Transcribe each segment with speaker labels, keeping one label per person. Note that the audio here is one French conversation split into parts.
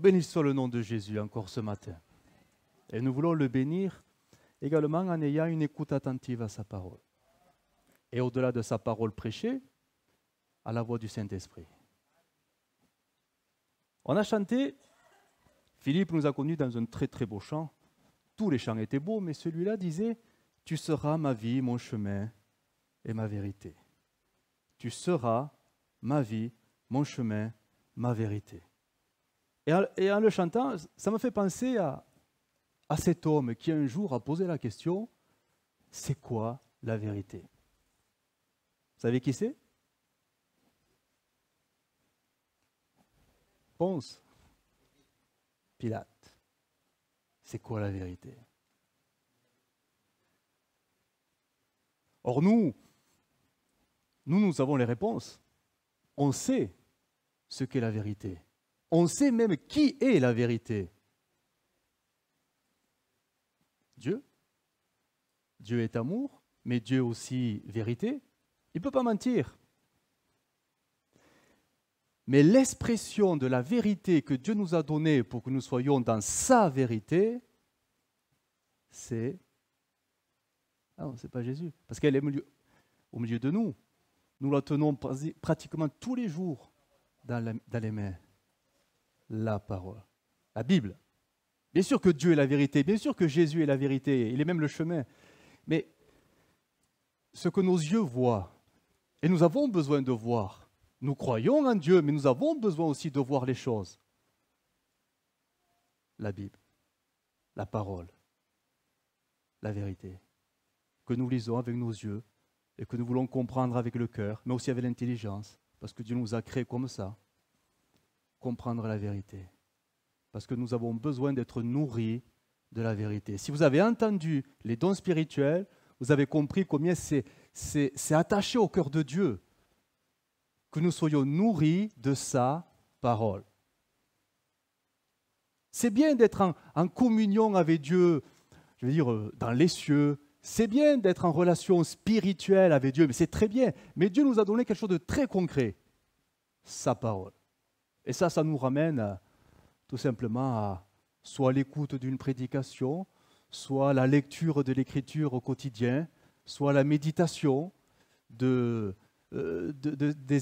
Speaker 1: béni soit le nom de Jésus encore ce matin. Et nous voulons le bénir également en ayant une écoute attentive à sa parole. Et au-delà de sa parole prêchée, à la voix du Saint-Esprit. On a chanté, Philippe nous a connus dans un très très beau chant. Tous les chants étaient beaux, mais celui-là disait « Tu seras ma vie, mon chemin et ma vérité. Tu seras ma vie, mon chemin, ma vérité. » Et en le chantant, ça me fait penser à cet homme qui un jour a posé la question « C'est quoi la vérité ?» Vous savez qui c'est? Ponce Pilate. C'est quoi la vérité? Or nous avons les réponses. On sait ce qu'est la vérité. On sait même qui est la vérité. Dieu. Dieu est amour, mais Dieu est aussi vérité. Il ne peut pas mentir. Mais l'expression de la vérité que Dieu nous a donnée pour que nous soyons dans sa vérité, c'est... Ah non, ce n'est pas Jésus, parce qu'elle est au milieu de nous. Nous la tenons pratiquement tous les jours dans les mains. La parole, la Bible. Bien sûr que Dieu est la vérité, bien sûr que Jésus est la vérité, il est même le chemin. Mais ce que nos yeux voient, et nous avons besoin de voir, nous croyons en Dieu, mais nous avons besoin aussi de voir les choses. La Bible, la parole, la vérité, que nous lisons avec nos yeux et que nous voulons comprendre avec le cœur, mais aussi avec l'intelligence, parce que Dieu nous a créés comme ça. Comprendre la vérité, parce que nous avons besoin d'être nourris de la vérité. Si vous avez entendu les dons spirituels, vous avez compris combien c'est attaché au cœur de Dieu que nous soyons nourris de sa parole. C'est bien d'être en communion avec Dieu, je veux dire, dans les cieux. C'est bien d'être en relation spirituelle avec Dieu, mais c'est très bien. Mais Dieu nous a donné quelque chose de très concret, sa parole. Et ça nous ramène tout simplement à soit l'écoute d'une prédication, soit la lecture de l'Écriture au quotidien, soit la méditation des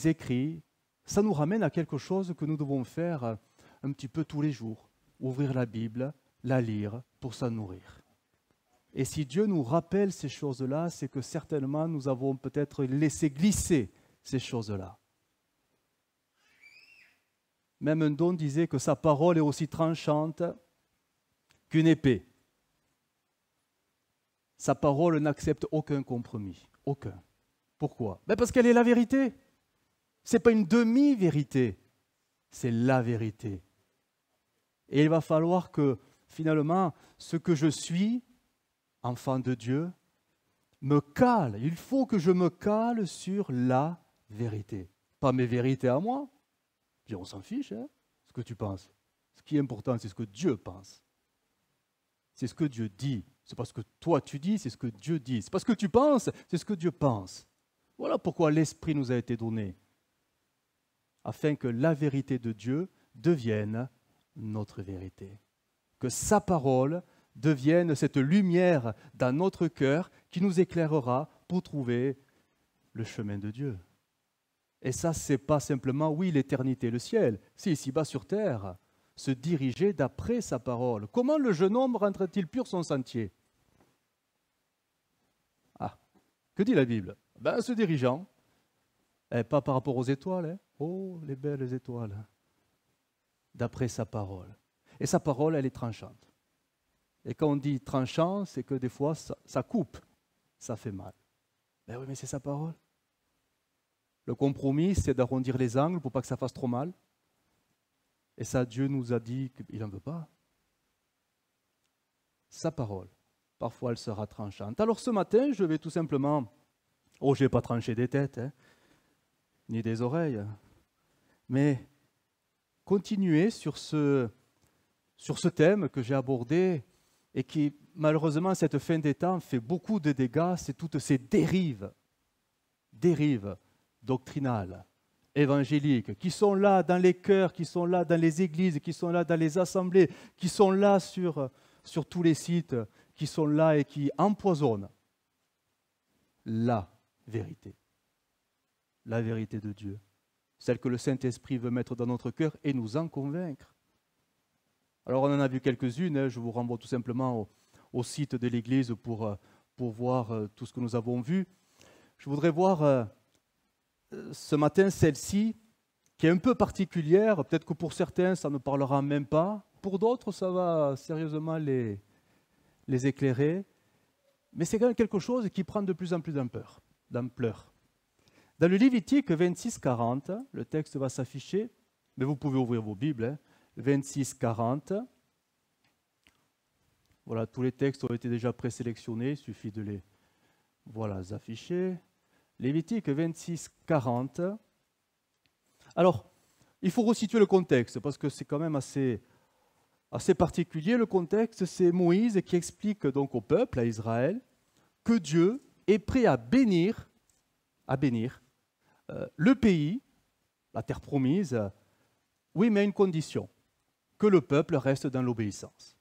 Speaker 1: écrits. Ça nous ramène à quelque chose que nous devons faire un petit peu tous les jours. Ouvrir la Bible, la lire pour s'en nourrir. Et si Dieu nous rappelle ces choses-là, c'est que certainement nous avons peut-être laissé glisser ces choses-là. Même un don disait que sa parole est aussi tranchante qu'une épée. Sa parole n'accepte aucun compromis, aucun. Pourquoi? Parce qu'elle est la vérité. Ce n'est pas une demi-vérité, c'est la vérité. Et il va falloir que, finalement, ce que je suis, enfant de Dieu, me cale. Il faut que je me cale sur la vérité. Pas mes vérités à moi. On s'en fiche, hein, ce que tu penses. Ce qui est important, c'est ce que Dieu pense. C'est ce que Dieu dit. C'est pas ce que toi tu dis, c'est ce que Dieu dit. C'est pas ce que tu penses, c'est ce que Dieu pense. Voilà pourquoi l'Esprit nous a été donné. Afin que la vérité de Dieu devienne notre vérité. Que sa parole devienne cette lumière dans notre cœur qui nous éclairera pour trouver le chemin de Dieu. Et ça, ce n'est pas simplement, oui, l'éternité, le ciel. C'est ici-bas sur terre, se diriger d'après sa parole. Comment le jeune homme rentre-t-il pur son sentier? Ah, que dit la Bible? Se dirigeant, pas par rapport aux étoiles, hein. Oh, les belles étoiles. D'après sa parole. Et sa parole, elle est tranchante. Et quand on dit tranchant, c'est que des fois, ça coupe, ça fait mal. Oui, mais c'est sa parole. Le compromis, c'est d'arrondir les angles pour pas que ça fasse trop mal. Et ça, Dieu nous a dit qu'il n'en veut pas. Sa parole, parfois elle sera tranchante. Alors ce matin, je vais tout simplement... Oh, je n'ai pas tranché des têtes, hein, ni des oreilles. Mais continuer sur ce thème que j'ai abordé et qui, malheureusement, cette fin des temps, fait beaucoup de dégâts, c'est toutes ces dérives doctrinales, évangéliques, qui sont là dans les cœurs, qui sont là dans les églises, qui sont là dans les assemblées, qui sont là sur tous les sites, qui sont là et qui empoisonnent la vérité de Dieu, celle que le Saint-Esprit veut mettre dans notre cœur et nous en convaincre. Alors on en a vu quelques-unes, je vous renvoie tout simplement au site de l'Église pour voir tout ce que nous avons vu. Je voudrais voir ce matin celle-ci, qui est un peu particulière, peut-être que pour certains ça ne parlera même pas, pour d'autres ça va sérieusement les éclairer, mais c'est quand même quelque chose qui prend de plus en plus d'ampleur. Dans le Lévitique 26-40, le texte va s'afficher, mais vous pouvez ouvrir vos Bibles, 26-40. Voilà, tous les textes ont été déjà présélectionnés, il suffit de les afficher. Lévitique 26-40. Alors, il faut resituer le contexte, parce que c'est quand même assez particulier. Le contexte, c'est Moïse qui explique donc au peuple, à Israël, que Dieu est prêt à bénir le pays, la terre promise, oui, mais à une condition, que le peuple reste dans l'obéissance.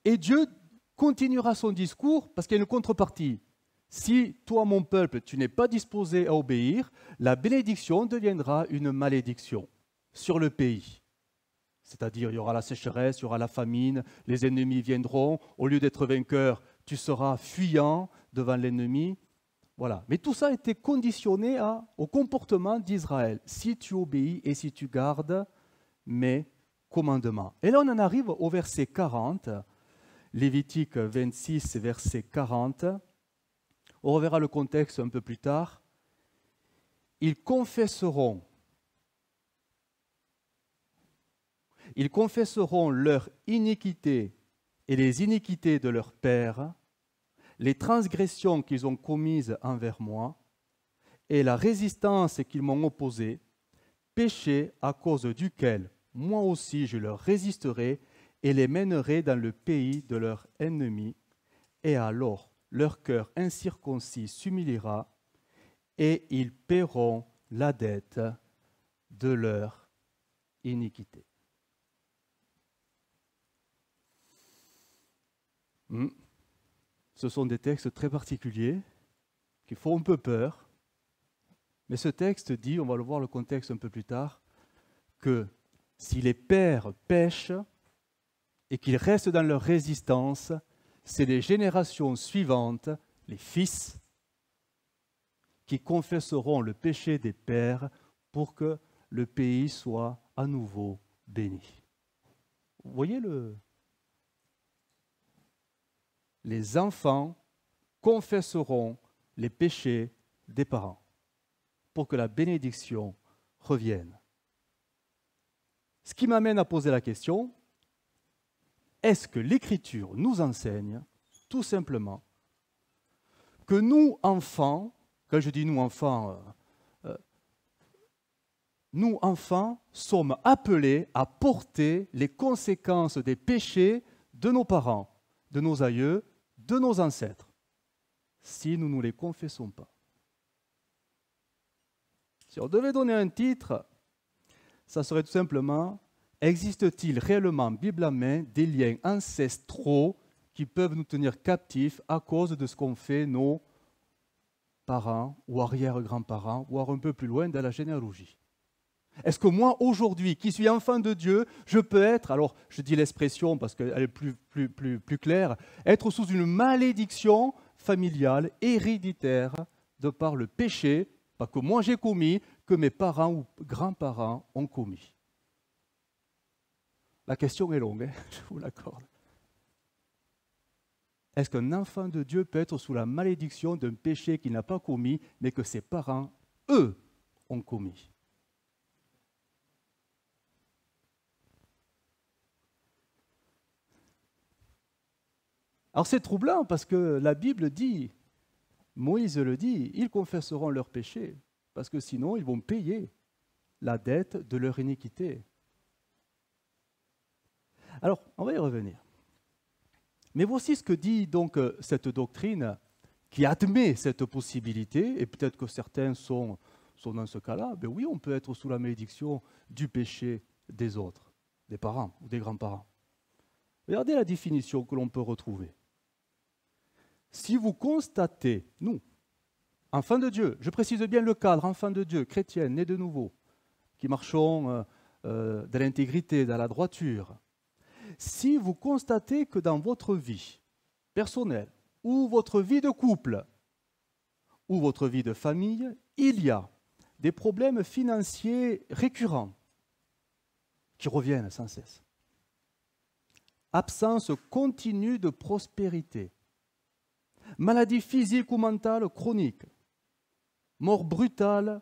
Speaker 1: Et Dieu continuera son discours parce qu'il y a une contrepartie. Si toi, mon peuple, tu n'es pas disposé à obéir, la bénédiction deviendra une malédiction sur le pays. C'est-à-dire, il y aura la sécheresse, il y aura la famine, les ennemis viendront, au lieu d'être vainqueur, tu seras fuyant devant l'ennemi. Voilà. Mais tout ça a été conditionné au comportement d'Israël, si tu obéis et si tu gardes mes commandements. Et là, on en arrive au verset 40, Lévitique 26, verset 40. On reverra le contexte un peu plus tard. Ils confesseront leur iniquité et les iniquités de leurs pères, les transgressions qu'ils ont commises envers moi et la résistance qu'ils m'ont opposée, péché à cause duquel moi aussi je leur résisterai et les mènerai dans le pays de leurs ennemis, et alors leur cœur incirconcis s'humiliera et ils paieront la dette de leur iniquité. Ce sont des textes très particuliers qui font un peu peur, mais ce texte dit, on va le voir le contexte un peu plus tard, que si les pères pêchent et qu'ils restent dans leur résistance, c'est les générations suivantes, les fils, qui confesseront le péché des pères pour que le pays soit à nouveau béni. Vous voyez les enfants confesseront les péchés des parents pour que la bénédiction revienne. Ce qui m'amène à poser la question, est-ce que l'Écriture nous enseigne tout simplement que nous, enfants, quand je dis nous, enfants, sommes appelés à porter les conséquences des péchés de nos parents, de nos aïeux, de nos ancêtres, si nous ne les confessons pas. Si on devait donner un titre, ça serait tout simplement « Existe-t-il réellement, Bible à main, des liens ancestraux qui peuvent nous tenir captifs à cause de ce qu'ont fait nos parents ou arrière-grands-parents, voire un peu plus loin dans la généalogie ?» Est-ce que moi, aujourd'hui, qui suis enfant de Dieu, je peux être, alors je dis l'expression parce qu'elle est plus claire, être sous une malédiction familiale, héréditaire, de par le péché, pas que moi j'ai commis, que mes parents ou grands-parents ont commis. La question est longue, je vous l'accorde. Est-ce qu'un enfant de Dieu peut être sous la malédiction d'un péché qu'il n'a pas commis, mais que ses parents, eux, ont commis ? Alors c'est troublant parce que la Bible dit, Moïse le dit, ils confesseront leurs péchés, parce que sinon ils vont payer la dette de leur iniquité. Alors, on va y revenir. Mais voici ce que dit donc cette doctrine qui admet cette possibilité, et peut-être que certains sont sont dans ce cas-là, ben oui, on peut être sous la malédiction du péché des autres, des parents ou des grands-parents. Regardez la définition que l'on peut retrouver. Si vous constatez, nous, enfants de Dieu, je précise bien le cadre, enfants de Dieu, chrétiens, nés de nouveau, qui marchons dans l'intégrité, dans la droiture, si vous constatez que dans votre vie personnelle, ou votre vie de couple, ou votre vie de famille, il y a des problèmes financiers récurrents qui reviennent sans cesse. Absence continue de prospérité, maladie physique ou mentale chronique, mort brutale,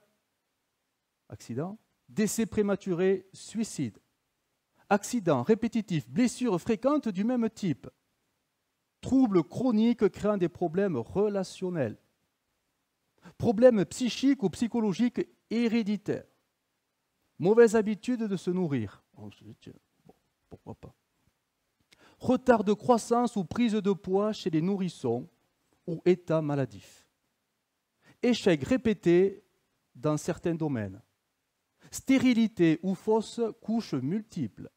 Speaker 1: accident, décès prématuré, suicide, accidents répétitifs, blessures fréquentes du même type, troubles chroniques créant des problèmes relationnels, problèmes psychiques ou psychologiques héréditaires, mauvaise habitude de se nourrir. On se dit, tiens, bon, pourquoi pas. Retard de croissance ou prise de poids chez les nourrissons ou état maladif. Échec répété dans certains domaines. Stérilité ou fausse couche multiples.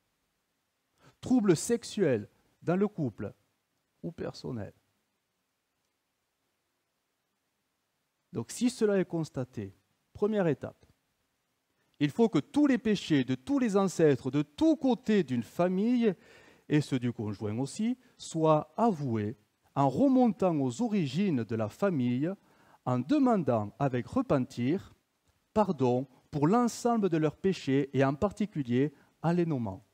Speaker 1: Troubles sexuels dans le couple ou personnel. Donc si cela est constaté, première étape, il faut que tous les péchés de tous les ancêtres, de tous côtés d'une famille, et ceux du conjoint aussi, soient avoués en remontant aux origines de la famille, en demandant avec repentir pardon pour l'ensemble de leurs péchés et en particulier en les nommant.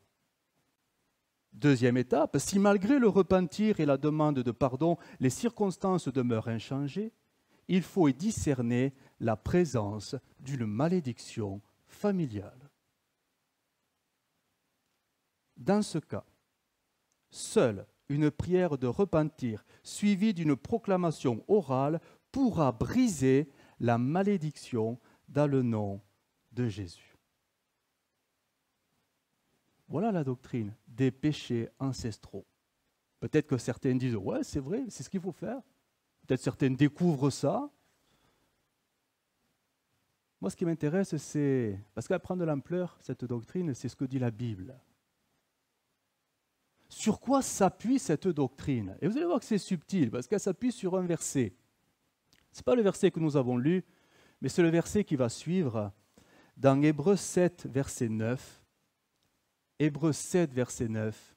Speaker 1: Deuxième étape, si malgré le repentir et la demande de pardon, les circonstances demeurent inchangées, il faut y discerner la présence d'une malédiction familiale. Dans ce cas, seule une prière de repentir suivie d'une proclamation orale pourra briser la malédiction dans le nom de Jésus. Voilà la doctrine des péchés ancestraux. Peut-être que certains disent « ouais, c'est vrai, c'est ce qu'il faut faire ». Peut-être certains découvrent ça. Moi, ce qui m'intéresse, c'est... Parce qu'elle prend de l'ampleur, cette doctrine, c'est ce que dit la Bible. Sur quoi s'appuie cette doctrine? Et vous allez voir que c'est subtil, parce qu'elle s'appuie sur un verset. Ce n'est pas le verset que nous avons lu, mais c'est le verset qui va suivre dans Hébreux 7, verset 9. Hébreux 7, verset 9.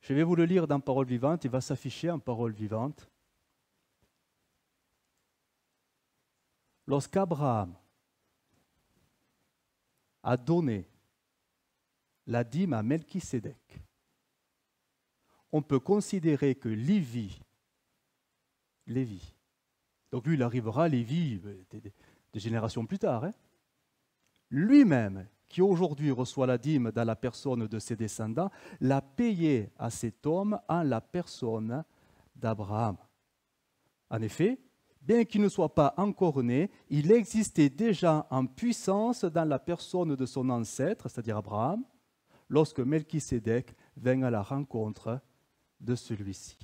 Speaker 1: Je vais vous le lire dans Parole vivante, il va s'afficher en Parole vivante. Lorsqu'Abraham a donné la dîme à Melchisédek, on peut considérer que Lévi, donc lui il arrivera, Lévi, des générations plus tard, lui-même, qui aujourd'hui reçoit la dîme dans la personne de ses descendants, l'a payé à cet homme en la personne d'Abraham. En effet, bien qu'il ne soit pas encore né, il existait déjà en puissance dans la personne de son ancêtre, c'est-à-dire Abraham, lorsque Melchisédek vint à la rencontre de celui-ci.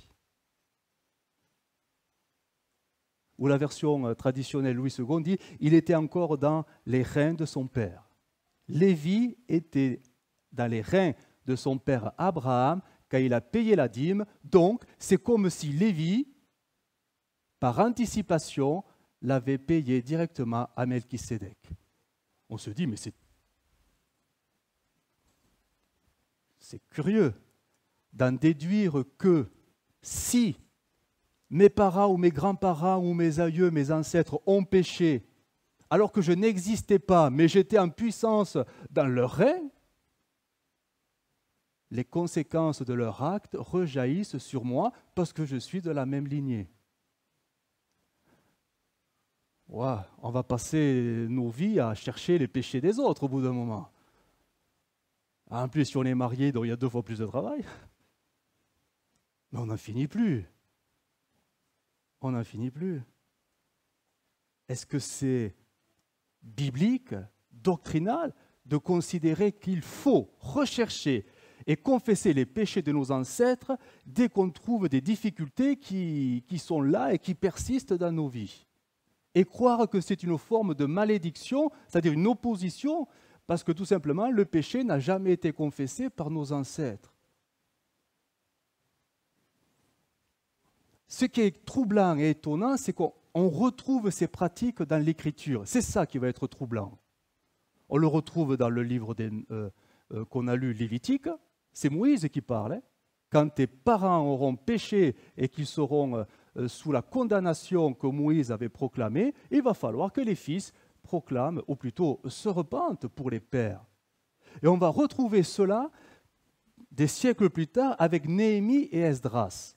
Speaker 1: Ou la version traditionnelle Louis II dit « il était encore dans les reins de son père ». Lévi était dans les reins de son père Abraham quand il a payé la dîme, donc c'est comme si Lévi, par anticipation, l'avait payé directement à Melchisédek. On se dit, mais c'est curieux d'en déduire que si mes parents ou mes grands-parents ou mes aïeux, mes ancêtres ont péché, alors que je n'existais pas, mais j'étais en puissance dans leur règne, les conséquences de leur acte rejaillissent sur moi parce que je suis de la même lignée. Ouais, on va passer nos vies à chercher les péchés des autres au bout d'un moment. En plus, si on est marié, donc il y a 2 fois plus de travail. Mais on n'en finit plus. On n'en finit plus. Est-ce que c'est biblique, doctrinal, de considérer qu'il faut rechercher et confesser les péchés de nos ancêtres dès qu'on trouve des difficultés qui sont là et qui persistent dans nos vies? et croire que c'est une forme de malédiction, c'est-à-dire une opposition, parce que tout simplement, le péché n'a jamais été confessé par nos ancêtres. Ce qui est troublant et étonnant, c'est qu'on retrouve ces pratiques dans l'Écriture. C'est ça qui va être troublant. On le retrouve dans le livre qu'on a lu, Lévitique. C'est Moïse qui parle. Hein. Quand tes parents auront péché et qu'ils seront sous la condamnation que Moïse avait proclamée, il va falloir que les fils proclament, ou plutôt se repentent pour les pères. Et on va retrouver cela des siècles plus tard avec Néhémie et Esdras.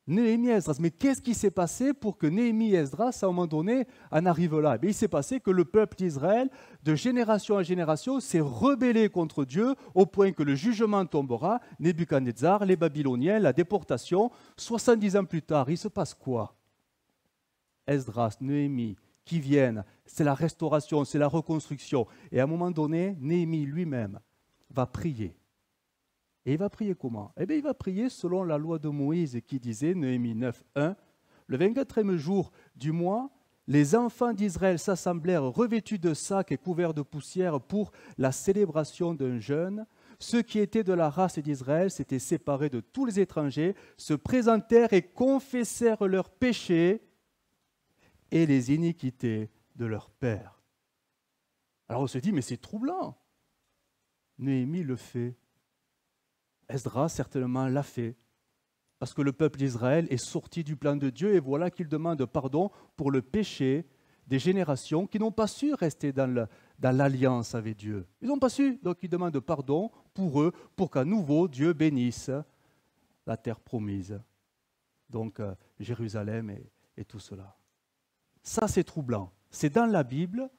Speaker 1: Néhémie et Esdras. Mais qu'est-ce qui s'est passé pour que Néhémie et Esdras, à un moment donné, en arrivent là? Il s'est passé que le peuple d'Israël, de génération en génération, s'est rebellé contre Dieu au point que le jugement tombera, Nebuchadnezzar, les Babyloniens, la déportation. 70 ans plus tard, il se passe quoi? Esdras, Néhémie, qui viennent, c'est la restauration, c'est la reconstruction. Et à un moment donné, Néhémie lui-même va prier. Et il va prier comment? Eh bien, il va prier selon la loi de Moïse qui disait, Néhémie 9, 1, le 24e jour du mois, les enfants d'Israël s'assemblèrent revêtus de sacs et couverts de poussière pour la célébration d'un jeûne. Ceux qui étaient de la race d'Israël s'étaient séparés de tous les étrangers, se présentèrent et confessèrent leurs péchés et les iniquités de leurs pères. Alors on se dit, mais c'est troublant. Néhémie le fait. Esdras certainement l'a fait, parce que le peuple d'Israël est sorti du plan de Dieu et voilà qu'il demande pardon pour le péché des générations qui n'ont pas su rester dans l'alliance avec Dieu. Ils n'ont pas su, donc il demande pardon pour eux, pour qu'à nouveau Dieu bénisse la terre promise, donc Jérusalem et tout cela. Ça c'est troublant, c'est dans la Bible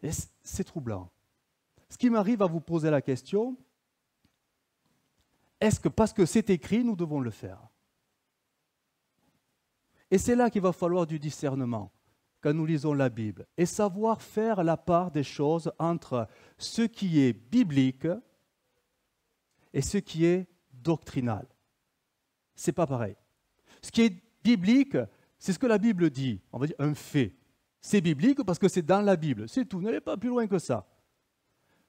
Speaker 1: et c'est troublant. Ce qui m'arrive à vous poser la question, est-ce que parce que c'est écrit, nous devons le faire? Et c'est là qu'il va falloir du discernement quand nous lisons la Bible et savoir faire la part des choses entre ce qui est biblique et ce qui est doctrinal. Ce n'est pas pareil. Ce qui est biblique, c'est ce que la Bible dit, on va dire un fait. C'est biblique parce que c'est dans la Bible, c'est tout, n'allez pas plus loin que ça.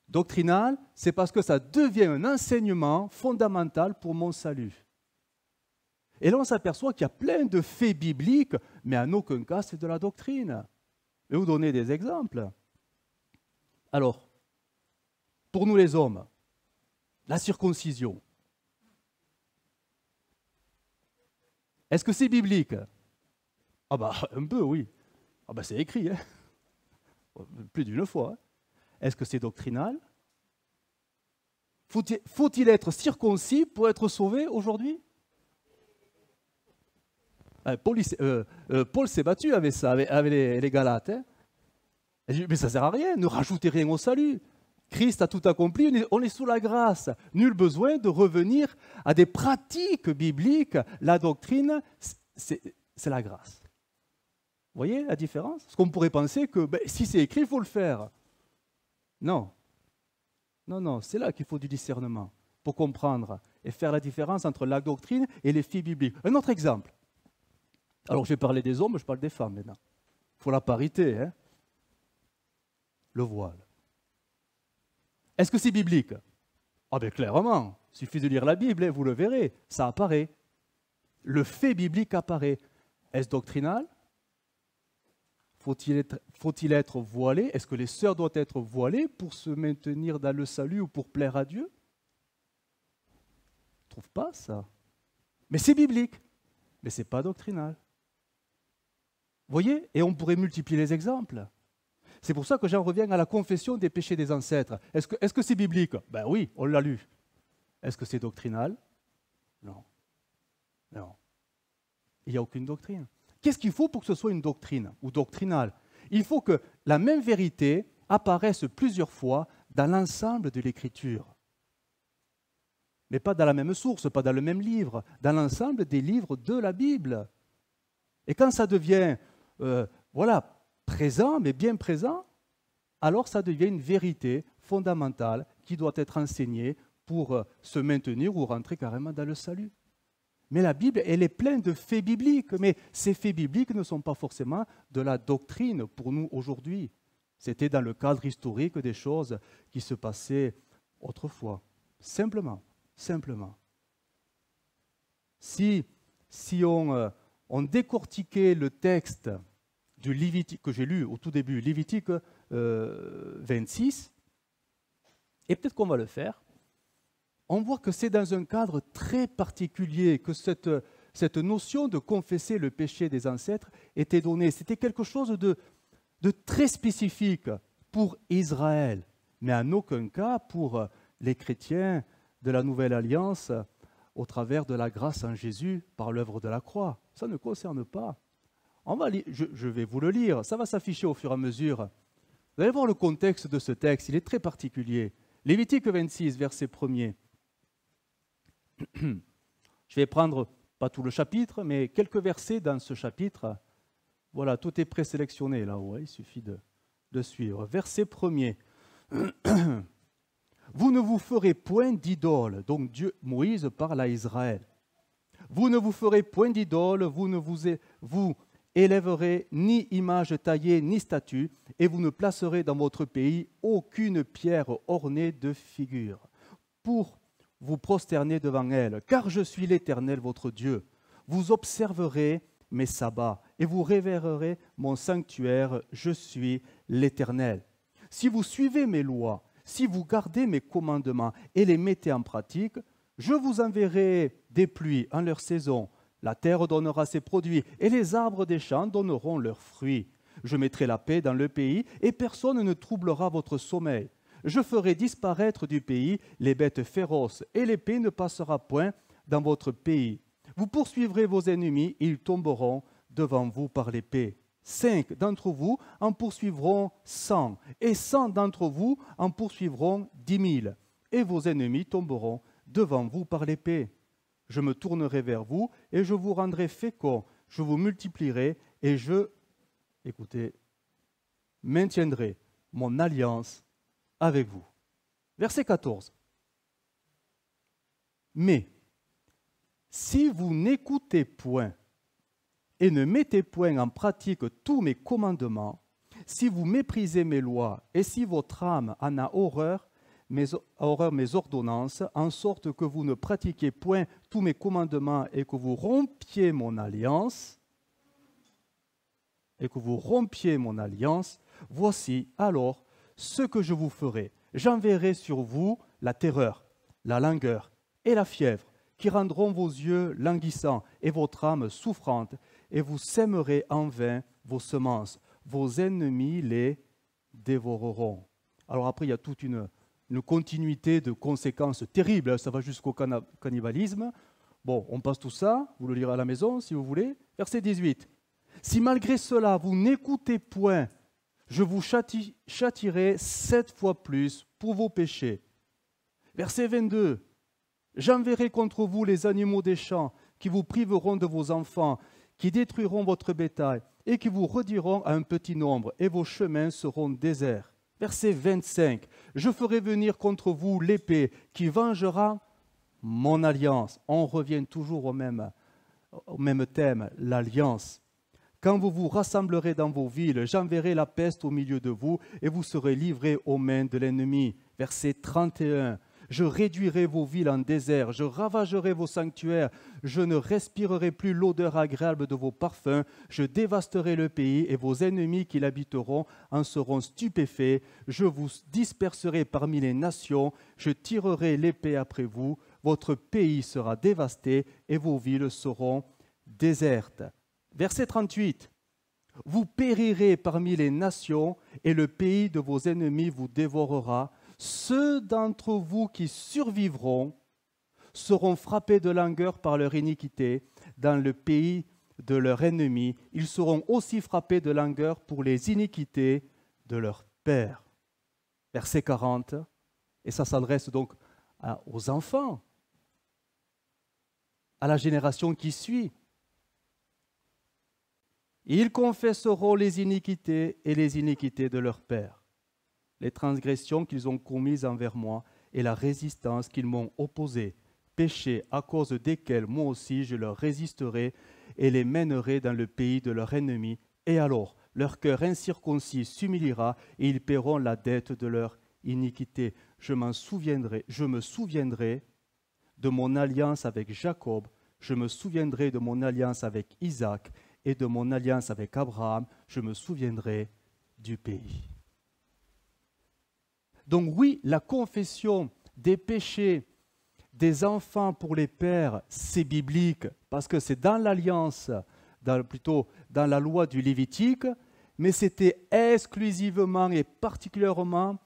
Speaker 1: Doctrinal, c'est parce que ça devient un enseignement fondamental pour mon salut. Et là, on s'aperçoit qu'il y a plein de faits bibliques, mais en aucun cas, c'est de la doctrine. Je vais vous donner des exemples. Alors, pour nous les hommes, la circoncision. Est-ce que c'est biblique? Ah bah, un peu, oui. Ah bah, c'est écrit, hein. Plus d'une fois. Hein. Est-ce que c'est doctrinal? Faut-il être circoncis pour être sauvé aujourd'hui? Paul s'est battu avec ça, avec les Galates. Hein. Mais ça ne sert à rien, ne rajoutez rien au salut. Christ a tout accompli, on est sous la grâce. Nul besoin de revenir à des pratiques bibliques. La doctrine, c'est la grâce. Vous voyez la différence? Parce qu'on pourrait penser que si c'est écrit, il faut le faire. Non. Non, non, c'est là qu'il faut du discernement pour comprendre et faire la différence entre la doctrine et les faits bibliques. Un autre exemple. Alors, je vais parler des hommes, je parle des femmes maintenant. Il faut la parité, hein. Le voile. Est-ce que c'est biblique? Ah bien clairement, il suffit de lire la Bible, hein, vous le verrez, ça apparaît. Le fait biblique apparaît. Est-ce doctrinal? Faut-il être voilé? Est-ce que les sœurs doivent être voilées pour se maintenir dans le salut ou pour plaire à Dieu? Je ne trouve pas ça. Mais c'est biblique, mais ce n'est pas doctrinal. Vous voyez? Et on pourrait multiplier les exemples. C'est pour ça que j'en reviens à la confession des péchés des ancêtres. Est-ce que c'est biblique? Ben oui, on l'a lu. Est-ce que c'est doctrinal? Non. Non. Il n'y a aucune doctrine. Qu'est-ce qu'il faut pour que ce soit une doctrine ou doctrinal? Il faut que la même vérité apparaisse plusieurs fois dans l'ensemble de l'Écriture. Mais pas dans la même source, pas dans le même livre, dans l'ensemble des livres de la Bible. Et quand ça devient présent, mais bien présent, alors ça devient une vérité fondamentale qui doit être enseignée pour se maintenir ou rentrer carrément dans le salut. Mais la Bible, elle est pleine de faits bibliques. Mais ces faits bibliques ne sont pas forcément de la doctrine pour nous aujourd'hui. C'était dans le cadre historique des choses qui se passaient autrefois. Simplement. Si on décortiquait le texte du Lévitique que j'ai lu au tout début, Lévitique 26, et peut-être qu'on va le faire, on voit que c'est dans un cadre très particulier que cette notion de confesser le péché des ancêtres était donnée. C'était quelque chose de très spécifique pour Israël, mais en aucun cas pour les chrétiens de la Nouvelle Alliance au travers de la grâce en Jésus par l'œuvre de la croix. Ça ne concerne pas. Je vais vous le lire, ça va s'afficher au fur et à mesure. Vous allez voir le contexte de ce texte, il est très particulier. Lévitique 26, verset 1er. Je vais prendre, pas tout le chapitre, mais quelques versets dans ce chapitre. Voilà, tout est présélectionné là-haut, il suffit de suivre. Verset 1er. Vous ne vous ferez point d'idole. Donc Moïse parle à Israël. Vous ne vous ferez point d'idole, vous élèverez ni image taillée ni statue, et vous ne placerez dans votre pays aucune pierre ornée de figure, pour vous prosterner devant elle, car je suis l'Éternel votre Dieu. Vous observerez mes sabbats, et vous révérerez mon sanctuaire, je suis l'Éternel. Si vous suivez mes lois, si vous gardez mes commandements et les mettez en pratique, je vous enverrai des pluies en leur saison, la terre donnera ses produits, et les arbres des champs donneront leurs fruits. Je mettrai la paix dans le pays, et personne ne troublera votre sommeil. Je ferai disparaître du pays les bêtes féroces, et l'épée ne passera point dans votre pays. Vous poursuivrez vos ennemis, et ils tomberont devant vous par l'épée. 5 d'entre vous en poursuivront 100, et 100 d'entre vous en poursuivront 10 000, et vos ennemis tomberont devant vous par l'épée. Je me tournerai vers vous, et je vous rendrai fécond, je vous multiplierai, et écoutez, maintiendrai mon alliance avec vous. Verset 14. Mais, si vous n'écoutez point et ne mettez point en pratique tous mes commandements, si vous méprisez mes lois et si votre âme en a horreur mes ordonnances, en sorte que vous ne pratiquiez point tous mes commandements et que vous rompiez mon alliance, voici alors ce que je vous ferai. J'enverrai sur vous la terreur, la langueur et la fièvre, qui rendront vos yeux languissants et votre âme souffrante, et vous sèmerez en vain vos semences. Vos ennemis les dévoreront. Alors après, il y a toute une continuité de conséquences terribles. Ça va jusqu'au cannibalisme. Bon, on passe tout ça. Vous le lirez à la maison, si vous voulez. Verset 18. Si malgré cela, vous n'écoutez point, je vous châtierai 7 fois plus pour vos péchés. Verset 22. J'enverrai contre vous les animaux des champs qui vous priveront de vos enfants, qui détruiront votre bétail et qui vous réduiront à un petit nombre, et vos chemins seront déserts. Verset 25. Je ferai venir contre vous l'épée qui vengera mon alliance. On revient toujours au même thème, l'alliance. Quand vous vous rassemblerez dans vos villes, j'enverrai la peste au milieu de vous et vous serez livrés aux mains de l'ennemi. Verset 31. Je réduirai vos villes en désert, je ravagerai vos sanctuaires, je ne respirerai plus l'odeur agréable de vos parfums, je dévasterai le pays et vos ennemis qui l'habiteront en seront stupéfaits, je vous disperserai parmi les nations, je tirerai l'épée après vous, votre pays sera dévasté et vos villes seront désertes. Verset 38. Vous périrez parmi les nations et le pays de vos ennemis vous dévorera. Ceux d'entre vous qui survivront seront frappés de langueur par leur iniquité dans le pays de leur ennemi. Ils seront aussi frappés de langueur pour les iniquités de leur père. Verset 40, et ça s'adresse donc aux enfants, à la génération qui suit. Ils confesseront les iniquités et les iniquités de leur père, les transgressions qu'ils ont commises envers moi et la résistance qu'ils m'ont opposée. péchés à cause desquels moi aussi je leur résisterai et les mènerai dans le pays de leur ennemi. Et alors, leur cœur incirconcis s'humiliera et ils paieront la dette de leur iniquité. Je me souviendrai de mon alliance avec Jacob, je me souviendrai de mon alliance avec Isaac et de mon alliance avec Abraham, je me souviendrai du pays. Donc oui, la confession des péchés des enfants pour les pères, c'est biblique, parce que c'est dans l'alliance, plutôt dans la loi du Lévitique, mais c'était exclusivement et particulièrement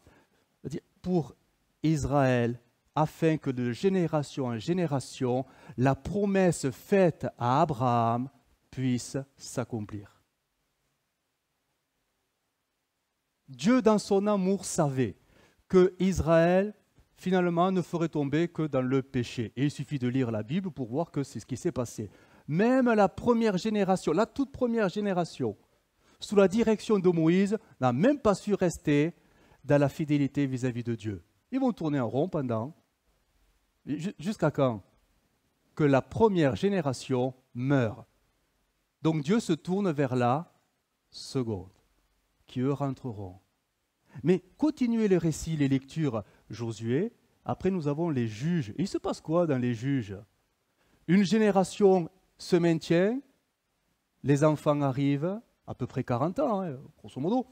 Speaker 1: pour Israël, afin que de génération en génération, la promesse faite à Abraham puisse s'accomplir. Dieu, dans son amour, savait que Israël, finalement, ne ferait tomber que dans le péché. Et il suffit de lire la Bible pour voir que c'est ce qui s'est passé. Même la première génération, la toute première génération, sous la direction de Moïse, n'a même pas su rester dans la fidélité vis-à-vis de Dieu. Ils vont tourner en rond pendant, jusqu'à quand? Que la première génération meure. Donc Dieu se tourne vers la seconde, qui eux rentreront. Mais continuez le récit, les lectures, Josué, après nous avons les juges. Et il se passe quoi dans les juges? Une génération se maintient, les enfants arrivent, à peu près 40 ans, grosso modo,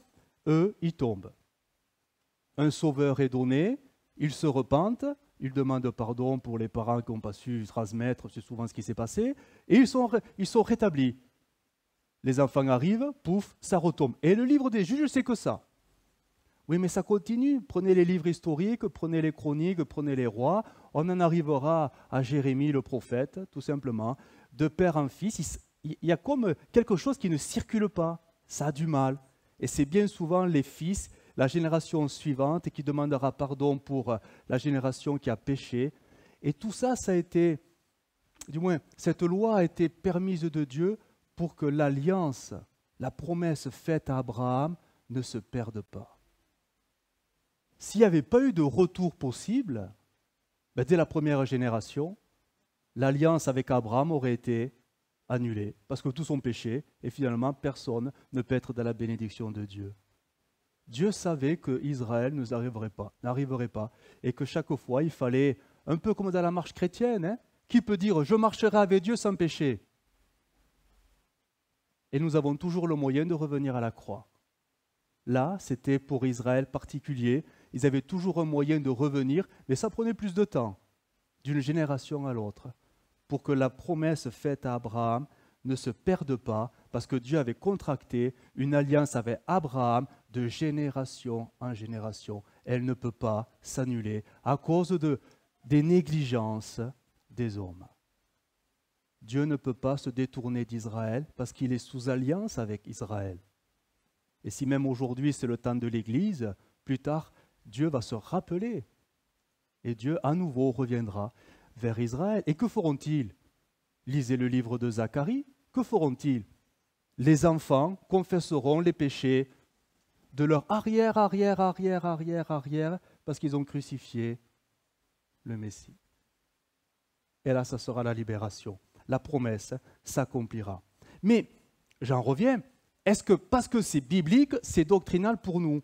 Speaker 1: eux, ils tombent. Un sauveur est donné, ils se repentent, ils demandent pardon pour les parents qui n'ont pas su transmettre, c'est souvent ce qui s'est passé, et ils sont rétablis. Les enfants arrivent, pouf, ça retombe. Et le livre des juges, c'est que ça. Oui, mais ça continue. Prenez les livres historiques, prenez les chroniques, prenez les rois. On en arrivera à Jérémie le prophète, tout simplement. De père en fils, il y a comme quelque chose qui ne circule pas. Ça a du mal. Et c'est bien souvent les fils, la génération suivante, qui demandera pardon pour la génération qui a péché. Et tout ça, ça a été, du moins, cette loi a été permise de Dieu pour que l'alliance, la promesse faite à Abraham, ne se perde pas. S'il n'y avait pas eu de retour possible, dès la première génération, l'alliance avec Abraham aurait été annulée, parce que tous ont péché, et finalement, personne ne peut être dans la bénédiction de Dieu. Dieu savait qu'Israël n'arriverait pas, et que chaque fois, il fallait, un peu comme dans la marche chrétienne, qui peut dire « je marcherai avec Dieu sans péché ». Et nous avons toujours le moyen de revenir à la croix. Là, c'était pour Israël particulier. Ils avaient toujours un moyen de revenir, mais ça prenait plus de temps, d'une génération à l'autre, pour que la promesse faite à Abraham ne se perde pas, parce que Dieu avait contracté une alliance avec Abraham de génération en génération. Elle ne peut pas s'annuler à cause des négligences des hommes. Dieu ne peut pas se détourner d'Israël parce qu'il est sous alliance avec Israël. Et si même aujourd'hui c'est le temps de l'Église, plus tard, Dieu va se rappeler. Et Dieu à nouveau reviendra vers Israël. Et que feront-ils? Lisez le livre de Zacharie. Que feront-ils? Les enfants confesseront les péchés de leur arrière, parce qu'ils ont crucifié le Messie. Et là, ça sera la libération. La promesse s'accomplira. Mais, j'en reviens, est-ce que parce que c'est biblique, c'est doctrinal pour nous?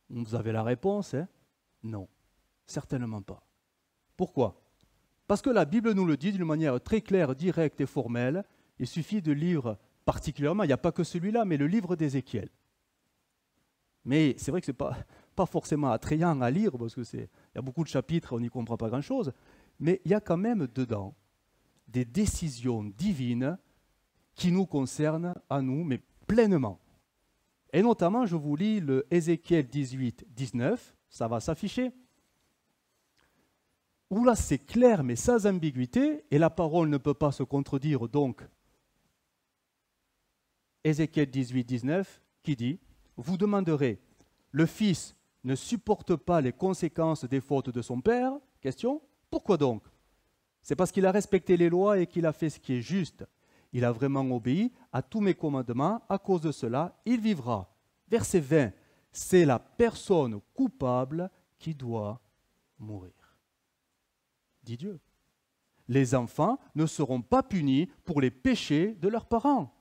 Speaker 1: Vous avez la réponse, hein? Non, certainement pas. Pourquoi? Parce que la Bible nous le dit d'une manière très claire, directe et formelle. Il suffit de lire particulièrement, il n'y a pas que celui-là, mais le livre d'Ézéchiel. Mais c'est vrai que ce n'est pas forcément attrayant à lire, parce qu'il y a beaucoup de chapitres, on n'y comprend pas grand-chose, mais il y a quand même dedans des décisions divines qui nous concernent à nous, mais pleinement. Et notamment, je vous lis le Ézéchiel 18, 19, ça va s'afficher, où là c'est clair mais sans ambiguïté, et la parole ne peut pas se contredire, donc Ézéchiel 18, 19, qui dit « Vous demanderez, le fils ne supporte pas les conséquences des fautes de son père ?» Question, pourquoi donc? C'est parce qu'il a respecté les lois et qu'il a fait ce qui est juste. Il a vraiment obéi à tous mes commandements. À cause de cela, il vivra. Verset 20. C'est la personne coupable qui doit mourir. dit Dieu. Les enfants ne seront pas punis pour les péchés de leurs parents.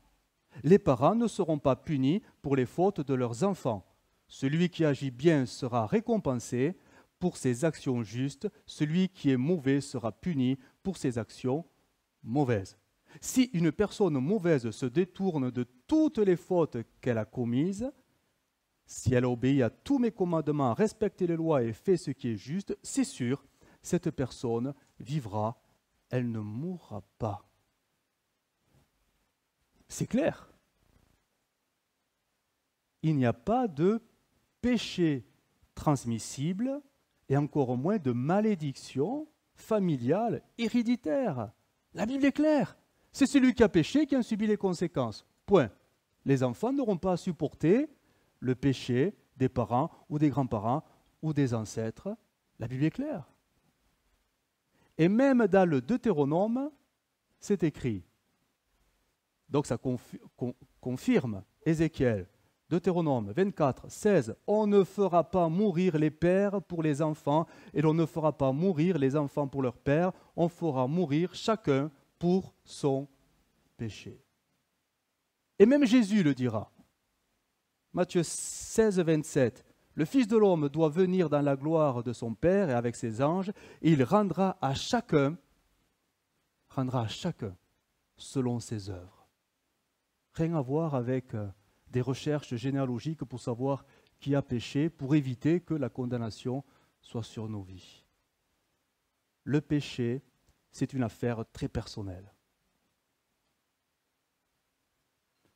Speaker 1: Les parents ne seront pas punis pour les fautes de leurs enfants. Celui qui agit bien sera récompensé pour ses actions justes. Celui qui est mauvais sera puni pour ses actions mauvaises. Si une personne mauvaise se détourne de toutes les fautes qu'elle a commises, si elle obéit à tous mes commandements, respecte les lois et fait ce qui est juste, c'est sûr, cette personne vivra, elle ne mourra pas. C'est clair. Il n'y a pas de péché transmissible et encore moins de malédiction familiale, héréditaire. La Bible est claire. C'est celui qui a péché qui en subit les conséquences. Point. Les enfants n'auront pas à supporter le péché des parents ou des grands-parents ou des ancêtres. La Bible est claire. Et même dans le Deutéronome, c'est écrit. Donc ça confirme Ézéchiel, Deutéronome 24, 16. On ne fera pas mourir les pères pour les enfants et l'on ne fera pas mourir les enfants pour leurs pères. On fera mourir chacun pour son péché. Et même Jésus le dira. Matthieu 16, 27. Le Fils de l'homme doit venir dans la gloire de son Père et avec ses anges, et il rendra à chacun selon ses œuvres. Rien à voir avec des recherches généalogiques pour savoir qui a péché, pour éviter que la condamnation soit sur nos vies. Le péché, c'est une affaire très personnelle.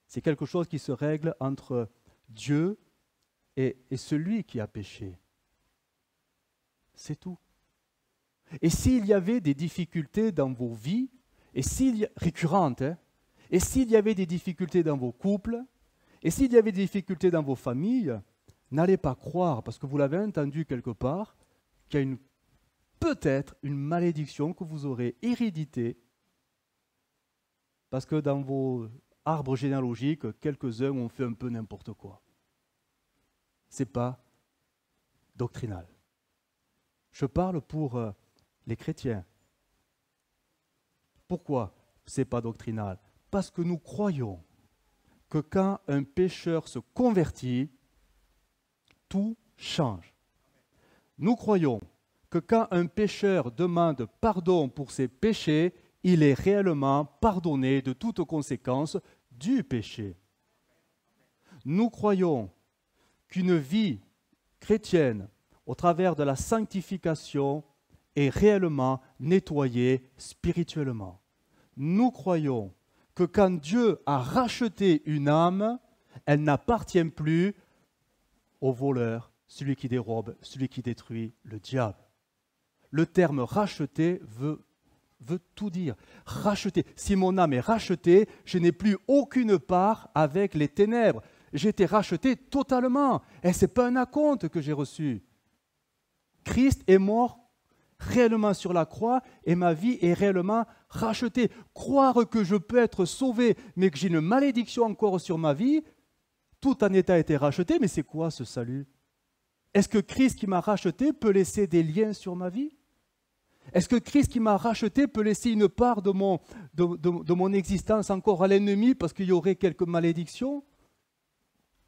Speaker 1: C'est quelque chose qui se règle entre Dieu et celui qui a péché. C'est tout. Et s'il y avait des difficultés dans vos vies, récurrentes, et s'il y avait des difficultés dans vos couples, et s'il y avait des difficultés dans vos familles, n'allez pas croire, parce que vous l'avez entendu quelque part, qu'il y a peut-être une malédiction que vous aurez héréditée, parce que dans vos arbres généalogiques, quelques-uns ont fait un peu n'importe quoi. Ce n'est pas doctrinal. Je parle pour les chrétiens. Pourquoi ce n'est pas doctrinal? Parce que nous croyons que quand un pécheur se convertit, tout change. Nous croyons que quand un pécheur demande pardon pour ses péchés, il est réellement pardonné de toutes conséquences du péché. Nous croyons qu'une vie chrétienne, au travers de la sanctification, est réellement nettoyée spirituellement. Nous croyons que quand Dieu a racheté une âme, elle n'appartient plus au voleur, celui qui dérobe, celui qui détruit, le diable. Le terme racheter veut tout dire. Racheter. Si mon âme est rachetée, je n'ai plus aucune part avec les ténèbres. J'ai été racheté totalement. Et ce n'est pas un acompte que j'ai reçu. Christ est mort réellement sur la croix et ma vie est réellement rachetée. Croire que je peux être sauvé, mais que j'ai une malédiction encore sur ma vie, tout en état a été racheté, mais c'est quoi ce salut? Est-ce que Christ qui m'a racheté peut laisser des liens sur ma vie? Est-ce que Christ qui m'a racheté peut laisser une part de mon existence encore à l'ennemi parce qu'il y aurait quelques malédictions?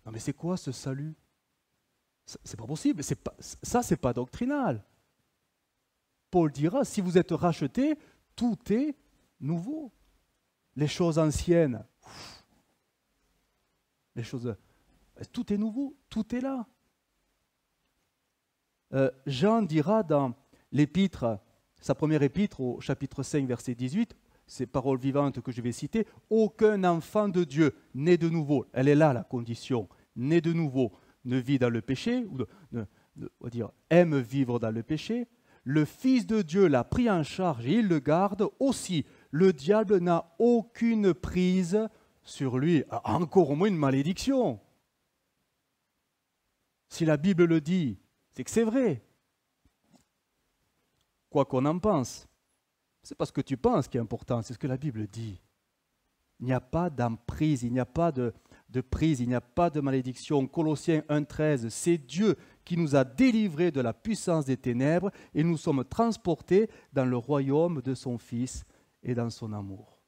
Speaker 1: Non mais c'est quoi ce salut? C'est pas possible, ça c'est pas doctrinal. Paul dira, si vous êtes rachetés, tout est nouveau. Les choses anciennes, tout est nouveau, tout est là. Jean dira dans l'épître, sa première épître au chapitre 5, verset 18, ces paroles vivantes que je vais citer, « Aucun enfant de Dieu né de nouveau », elle est là la condition, né de nouveau, ne vit dans le péché, on va dire, aime vivre dans le péché, le Fils de Dieu l'a pris en charge et il le garde aussi. Le diable n'a aucune prise sur lui, encore au moins une malédiction. Si la Bible le dit, c'est que c'est vrai. Quoi qu'on en pense, c'est pas ce que tu penses qui est important, c'est ce que la Bible dit. Il n'y a pas d'emprise, il n'y a pas de prise, il n'y a pas de malédiction. Colossiens 1,13, c'est Dieu qui nous a délivrés de la puissance des ténèbres et nous sommes transportés dans le royaume de son Fils et dans son amour.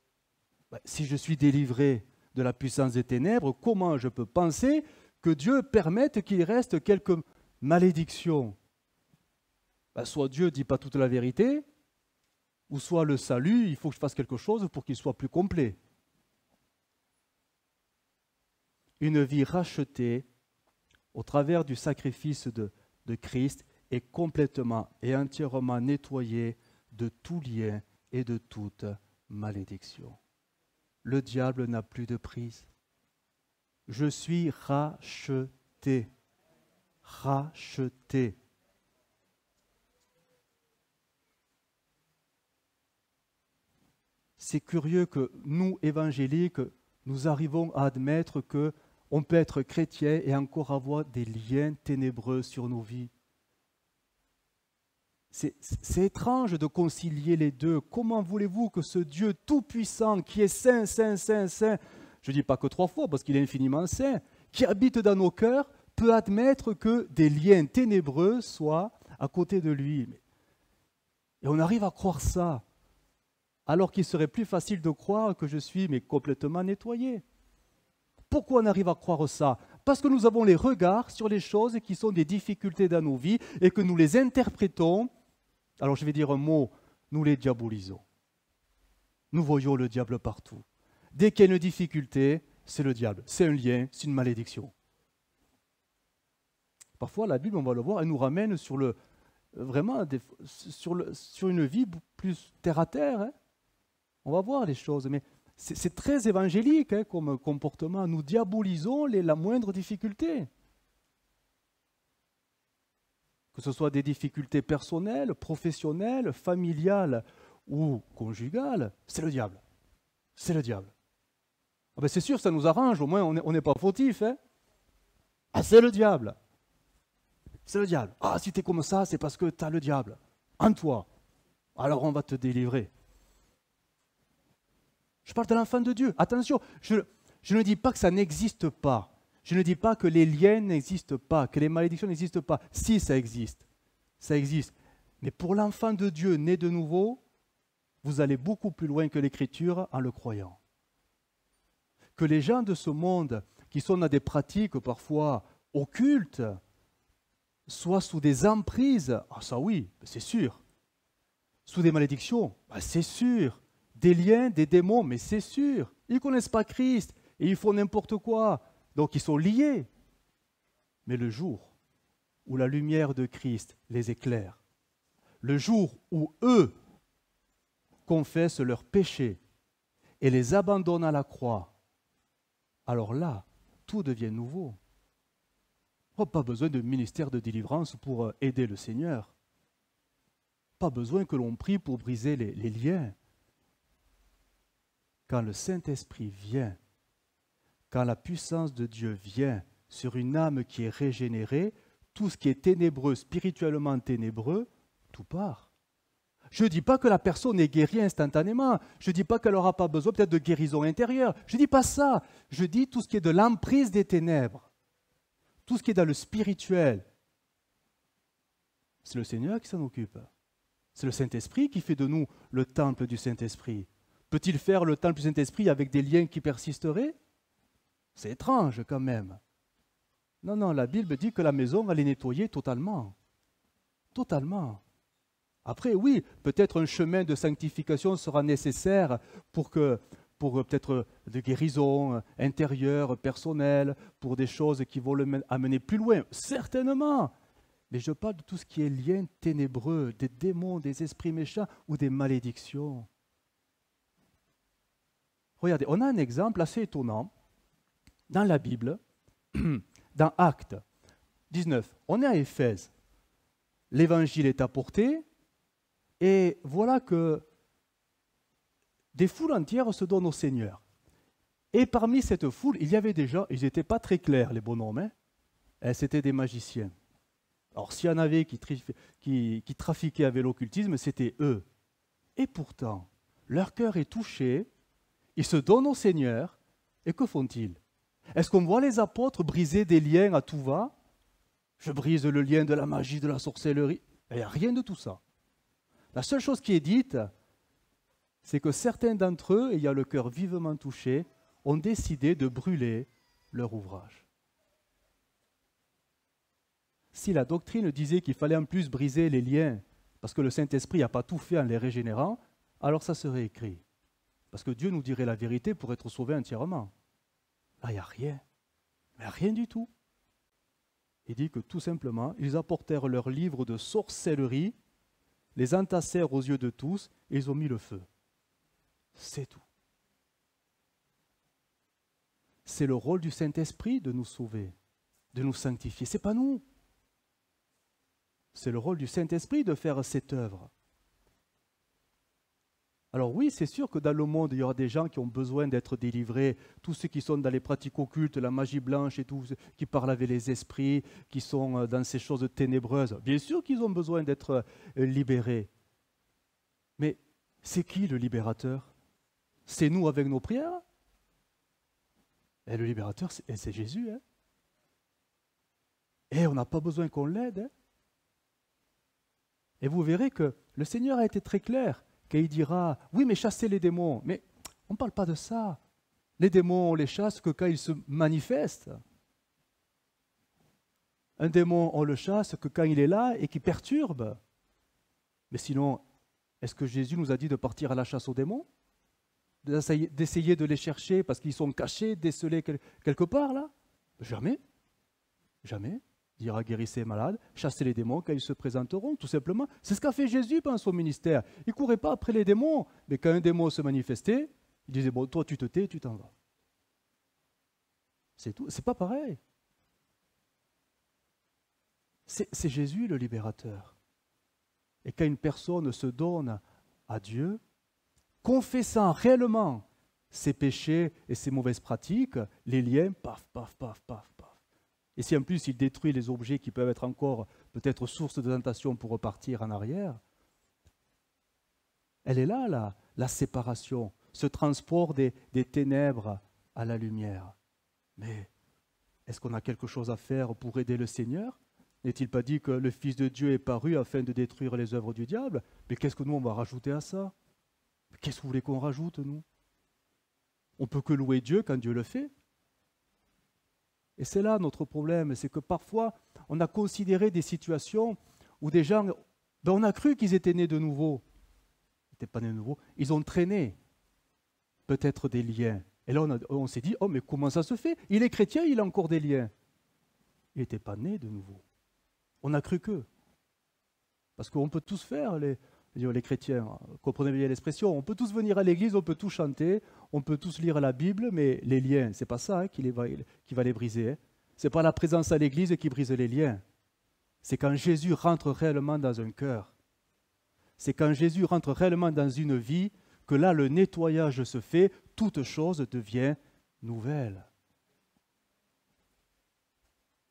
Speaker 1: Si je suis délivré de la puissance des ténèbres, comment je peux penser que Dieu permette qu'il reste quelques malédictions? Soit Dieu ne dit pas toute la vérité, ou soit le salut, il faut que je fasse quelque chose pour qu'il soit plus complet. Une vie rachetée au travers du sacrifice de Christ est complètement et entièrement nettoyée de tout lien et de toute malédiction. Le diable n'a plus de prise. Je suis racheté. Racheté. C'est curieux que nous, évangéliques, nous arrivons à admettre qu'on peut être chrétien et encore avoir des liens ténébreux sur nos vies. C'est étrange de concilier les deux. Comment voulez-vous que ce Dieu tout-puissant, qui est saint, saint, saint, saint, je ne dis pas que 3 fois parce qu'il est infiniment saint, qui habite dans nos cœurs, peut admettre que des liens ténébreux soient à côté de lui? Et on arrive à croire ça, alors qu'il serait plus facile de croire que je suis complètement nettoyé. Pourquoi on arrive à croire ça? Parce que nous avons les regards sur les choses qui sont des difficultés dans nos vies et que nous les interprétons. Alors je vais dire un mot, nous les diabolisons. Nous voyons le diable partout. Dès qu'il y a une difficulté, c'est le diable, c'est un lien, c'est une malédiction. Parfois la Bible, on va le voir, elle nous ramène sur une vie plus terre à terre. Hein. On va voir les choses, mais c'est très évangélique comme comportement. Nous diabolisons la moindre difficulté. Que ce soit des difficultés personnelles, professionnelles, familiales ou conjugales, c'est le diable. C'est le diable. Ah ben c'est sûr, ça nous arrange, au moins on n'est pas fautif. Hein. Ah, c'est le diable. C'est le diable. Ah, si tu es comme ça, c'est parce que tu as le diable en toi. Alors on va te délivrer. Je parle de l'enfant de Dieu. Attention, je ne dis pas que ça n'existe pas. Je ne dis pas que les liens n'existent pas, que les malédictions n'existent pas. Si, ça existe. Ça existe. Mais pour l'enfant de Dieu né de nouveau, vous allez beaucoup plus loin que l'Écriture en le croyant. Que les gens de ce monde qui sont dans des pratiques parfois occultes soient sous des emprises, ah ça oui, c'est sûr. Sous des malédictions, c'est sûr. Des liens, des démons, mais c'est sûr. Ils ne connaissent pas Christ et ils font n'importe quoi. Donc ils sont liés. Mais le jour où la lumière de Christ les éclaire, le jour où eux confessent leurs péchés et les abandonnent à la croix, alors là, tout devient nouveau. Oh, pas besoin de ministère de délivrance pour aider le Seigneur. Pas besoin que l'on prie pour briser les liens. Quand le Saint-Esprit vient, quand la puissance de Dieu vient sur une âme qui est régénérée, tout ce qui est ténébreux, spirituellement ténébreux, tout part. Je ne dis pas que la personne est guérie instantanément. Je ne dis pas qu'elle n'aura pas besoin peut-être de guérison intérieure. Je ne dis pas ça. Je dis tout ce qui est de l'emprise des ténèbres. Tout ce qui est dans le spirituel. C'est le Seigneur qui s'en occupe. C'est le Saint-Esprit qui fait de nous le temple du Saint-Esprit. Peut-il faire le temple du Saint-Esprit avec des liens qui persisteraient? C'est étrange quand même. Non, non, la Bible dit que la maison, elle est nettoyée totalement. Totalement. Après, oui, peut-être un chemin de sanctification sera nécessaire pour peut-être de guérison intérieure, personnelle, pour des choses qui vont le amener plus loin. Certainement. Mais je parle de tout ce qui est lien ténébreux, des démons, des esprits méchants ou des malédictions. Regardez, on a un exemple assez étonnant dans la Bible, dans Actes 19. On est à Éphèse. L'évangile est apporté et voilà que des foules entières se donnent au Seigneur. Et parmi cette foule, il y avait des gens, ils n'étaient pas très clairs, les bonhommes, c'était des magiciens. Alors s'il y en avait qui trafiquaient avec l'occultisme, c'était eux. Et pourtant, leur cœur est touché, ils se donnent au Seigneur, et que font-ils? Est-ce qu'on voit les apôtres briser des liens à tout va? Je brise le lien de la magie, de la sorcellerie. Il n'y a rien de tout ça. La seule chose qui est dite, c'est que certains d'entre eux, ayant le cœur vivement touché, ont décidé de brûler leur ouvrage. Si la doctrine disait qu'il fallait en plus briser les liens, parce que le Saint-Esprit n'a pas tout fait en les régénérant, alors ça serait écrit. Parce que Dieu nous dirait la vérité pour être sauvé entièrement. Là, il n'y a rien. Mais rien du tout. Il dit que tout simplement, ils apportèrent leurs livres de sorcellerie, les entassèrent aux yeux de tous et ils ont mis le feu. C'est tout. C'est le rôle du Saint-Esprit de nous sauver, de nous sanctifier. Ce n'est pas nous. C'est le rôle du Saint-Esprit de faire cette œuvre. Alors oui, c'est sûr que dans le monde, il y aura des gens qui ont besoin d'être délivrés, tous ceux qui sont dans les pratiques occultes, la magie blanche et tout, qui parlent avec les esprits, qui sont dans ces choses ténébreuses. Bien sûr qu'ils ont besoin d'être libérés. Mais c'est qui le libérateur? C'est nous avec nos prières? Et le libérateur, c'est Jésus. Hein? Et on n'a pas besoin qu'on l'aide. Hein? Et vous verrez que le Seigneur a été très clair. Quand il dira, oui, mais chassez les démons. Mais on ne parle pas de ça. Les démons, on les chasse que quand ils se manifestent. Un démon, on le chasse que quand il est là et qu'il perturbe. Mais sinon, est-ce que Jésus nous a dit de partir à la chasse aux démons? D'essayer de les chercher parce qu'ils sont cachés, décelés quelque part là? Jamais. Jamais. Il dira guérissez les malades, chassez les démons quand ils se présenteront, tout simplement. C'est ce qu'a fait Jésus pendant son ministère. Il ne courait pas après les démons, mais quand un démon se manifestait, il disait bon, toi tu te tais, tu t'en vas. C'est tout. C'est pas pareil. C'est Jésus le libérateur. Et quand une personne se donne à Dieu, confessant réellement ses péchés et ses mauvaises pratiques, les liens, paf, paf, paf, paf, paf. Et si en plus il détruit les objets qui peuvent être encore peut-être source de tentation pour repartir en arrière, elle est là, la séparation, ce transport des ténèbres à la lumière. Mais est-ce qu'on a quelque chose à faire pour aider le Seigneur? N'est-il pas dit que le Fils de Dieu est paru afin de détruire les œuvres du diable? Mais qu'est-ce que nous on va rajouter à ça? Qu'est-ce que vous voulez qu'on rajoute, nous? On ne peut que louer Dieu quand Dieu le fait. Et c'est là notre problème, c'est que parfois, on a considéré des situations où des gens, on a cru qu'ils étaient nés de nouveau. Ils n'étaient pas nés de nouveau, ils ont traîné peut-être des liens. Et là, on s'est dit, oh mais comment ça se fait? Il est chrétien, il a encore des liens. Il n'était pas né de nouveau. On a cru que. Parce qu'on peut tous faire, les chrétiens, comprenez bien l'expression, on peut tous venir à l'église, on peut tous chanter, on peut tous lire la Bible, mais les liens, ce n'est pas ça qui va les briser. Hein. Ce n'est pas la présence à l'église qui brise les liens. C'est quand Jésus rentre réellement dans un cœur. C'est quand Jésus rentre réellement dans une vie que là, le nettoyage se fait, toute chose devient nouvelle.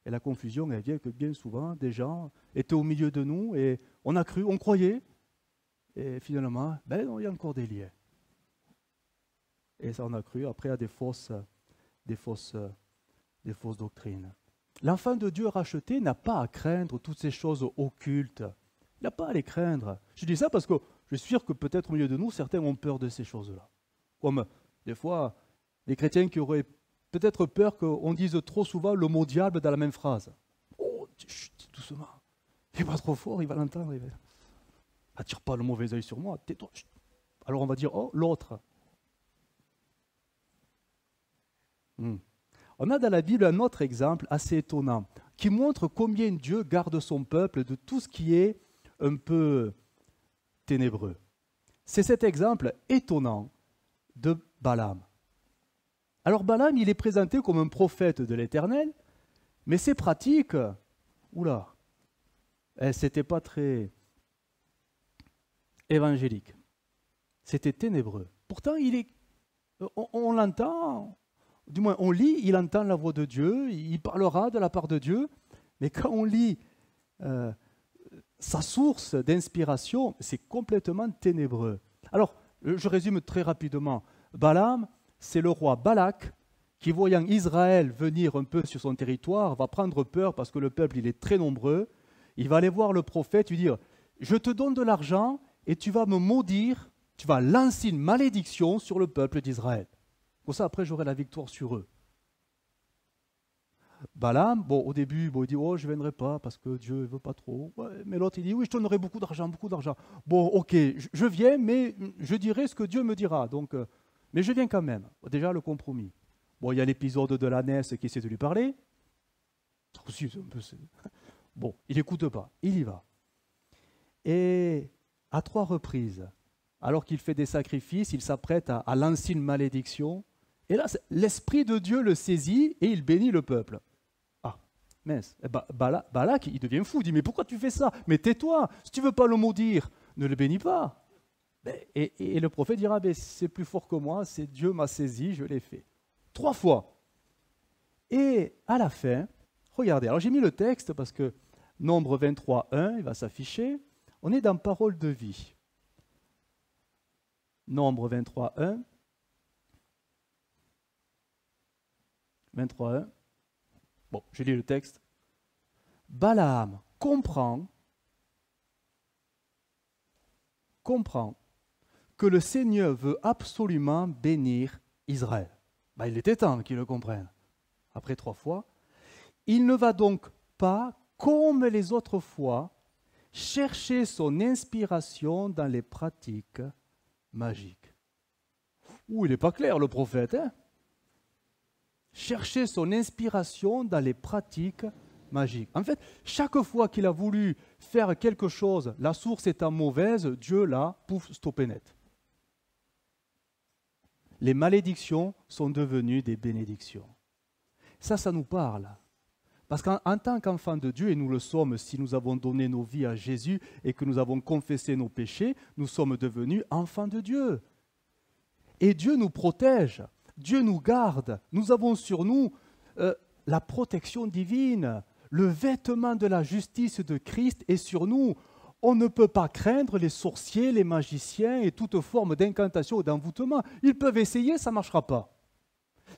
Speaker 1: Et la confusion, elle vient que bien souvent, des gens étaient au milieu de nous et on a cru, on croyait, et finalement, non, il y a encore des liens. Et ça, on a cru après à des fausses doctrines. L'enfant de Dieu racheté n'a pas à craindre toutes ces choses occultes. Il n'a pas à les craindre. Je dis ça parce que je suis sûr que peut-être au milieu de nous, certains ont peur de ces choses-là. Comme des fois, les chrétiens qui auraient peut-être peur qu'on dise trop souvent le mot diable dans la même phrase. Oh, chut, doucement. Il n'est pas trop fort, il va l'entendre. Attire pas le mauvais œil sur moi, tais-toi. Chut. Alors on va dire, oh, l'autre. On a dans la Bible un autre exemple assez étonnant qui montre combien Dieu garde son peuple de tout ce qui est un peu ténébreux. C'est cet exemple étonnant de Balaam. Alors Balaam, il est présenté comme un prophète de l'Éternel, mais ses pratiques, c'était pas très évangélique. C'était ténébreux. Pourtant, on l'entend, du moins on lit, il entend la voix de Dieu, il parlera de la part de Dieu, mais quand on lit sa source d'inspiration, c'est complètement ténébreux. Alors, je résume très rapidement. Balaam, c'est le roi Balak qui voyant Israël venir un peu sur son territoire, va prendre peur parce que le peuple il est très nombreux. Il va aller voir le prophète, lui dire, je te donne de l'argent et tu vas me maudire, tu vas lancer une malédiction sur le peuple d'Israël. Comme ça, après, j'aurai la victoire sur eux. Balaam, bon, au début, bon, il dit, oh, je ne viendrai pas parce que Dieu ne veut pas trop. Ouais, mais l'autre, il dit, oui, je te donnerai beaucoup d'argent, beaucoup d'argent. Bon, ok, je viens, mais je dirai ce que Dieu me dira. Donc, mais je viens quand même. Déjà, le compromis. Bon, il y a l'épisode de l'ânesse qui essaie de lui parler. Aussi, bon, il n'écoute pas, il y va. Et à 3 reprises, alors qu'il fait des sacrifices, il s'apprête à lancer une malédiction. Et là, l'Esprit de Dieu le saisit et il bénit le peuple. Ah, mince. Balak, il devient fou. Il dit, mais pourquoi tu fais ça? Mais tais-toi. Si tu ne veux pas le maudire, ne le bénis pas. Et le prophète dira, c'est plus fort que moi, c'est Dieu m'a saisi, je l'ai fait. 3 fois. Et à la fin, regardez, alors j'ai mis le texte parce que Nombre 23, 1, il va s'afficher. On est dans Parole de vie. Nombre 23, 1. 23, 1. Bon, je lis le texte. Balaam comprend que le Seigneur veut absolument bénir Israël. Il était temps qu'il le comprenne. Après 3 fois, il ne va donc pas, comme les autres fois, chercher son inspiration dans les pratiques magiques. Ouh, il n'est pas clair le prophète, hein? Chercher son inspiration dans les pratiques magiques. En fait, chaque fois qu'il a voulu faire quelque chose, la source étant mauvaise, Dieu l'a, pouf, stoppé net. Les malédictions sont devenues des bénédictions. Ça nous parle. Parce qu'en tant qu'enfants de Dieu, et nous le sommes si nous avons donné nos vies à Jésus et que nous avons confessé nos péchés, nous sommes devenus enfants de Dieu. Et Dieu nous protège, Dieu nous garde. Nous avons sur nous la protection divine, le vêtement de la justice de Christ est sur nous. On ne peut pas craindre les sorciers, les magiciens et toute forme d'incantation ou d'envoûtement. Ils peuvent essayer, ça ne marchera pas.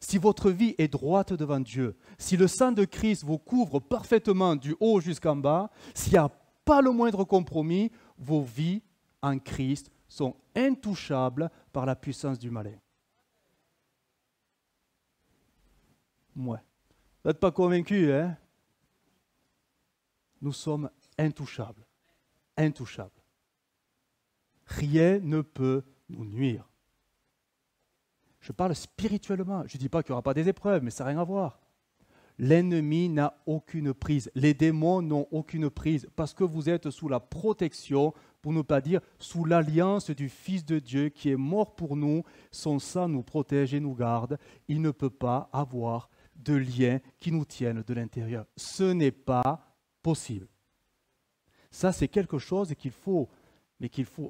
Speaker 1: Si votre vie est droite devant Dieu, si le sang de Christ vous couvre parfaitement du haut jusqu'en bas, s'il n'y a pas le moindre compromis, vos vies en Christ sont intouchables par la puissance du malin. Ouais. Vous n'êtes pas convaincus, hein? Nous sommes intouchables. Intouchables. Rien ne peut nous nuire. Je parle spirituellement. Je ne dis pas qu'il n'y aura pas des épreuves, mais ça n'a rien à voir. L'ennemi n'a aucune prise. Les démons n'ont aucune prise parce que vous êtes sous la protection, pour ne pas dire sous l'alliance du Fils de Dieu qui est mort pour nous. Son sang nous protège et nous garde. Il ne peut pas avoir de lien qui nous tienne de l'intérieur. Ce n'est pas possible. Ça, c'est quelque chose qu'il faut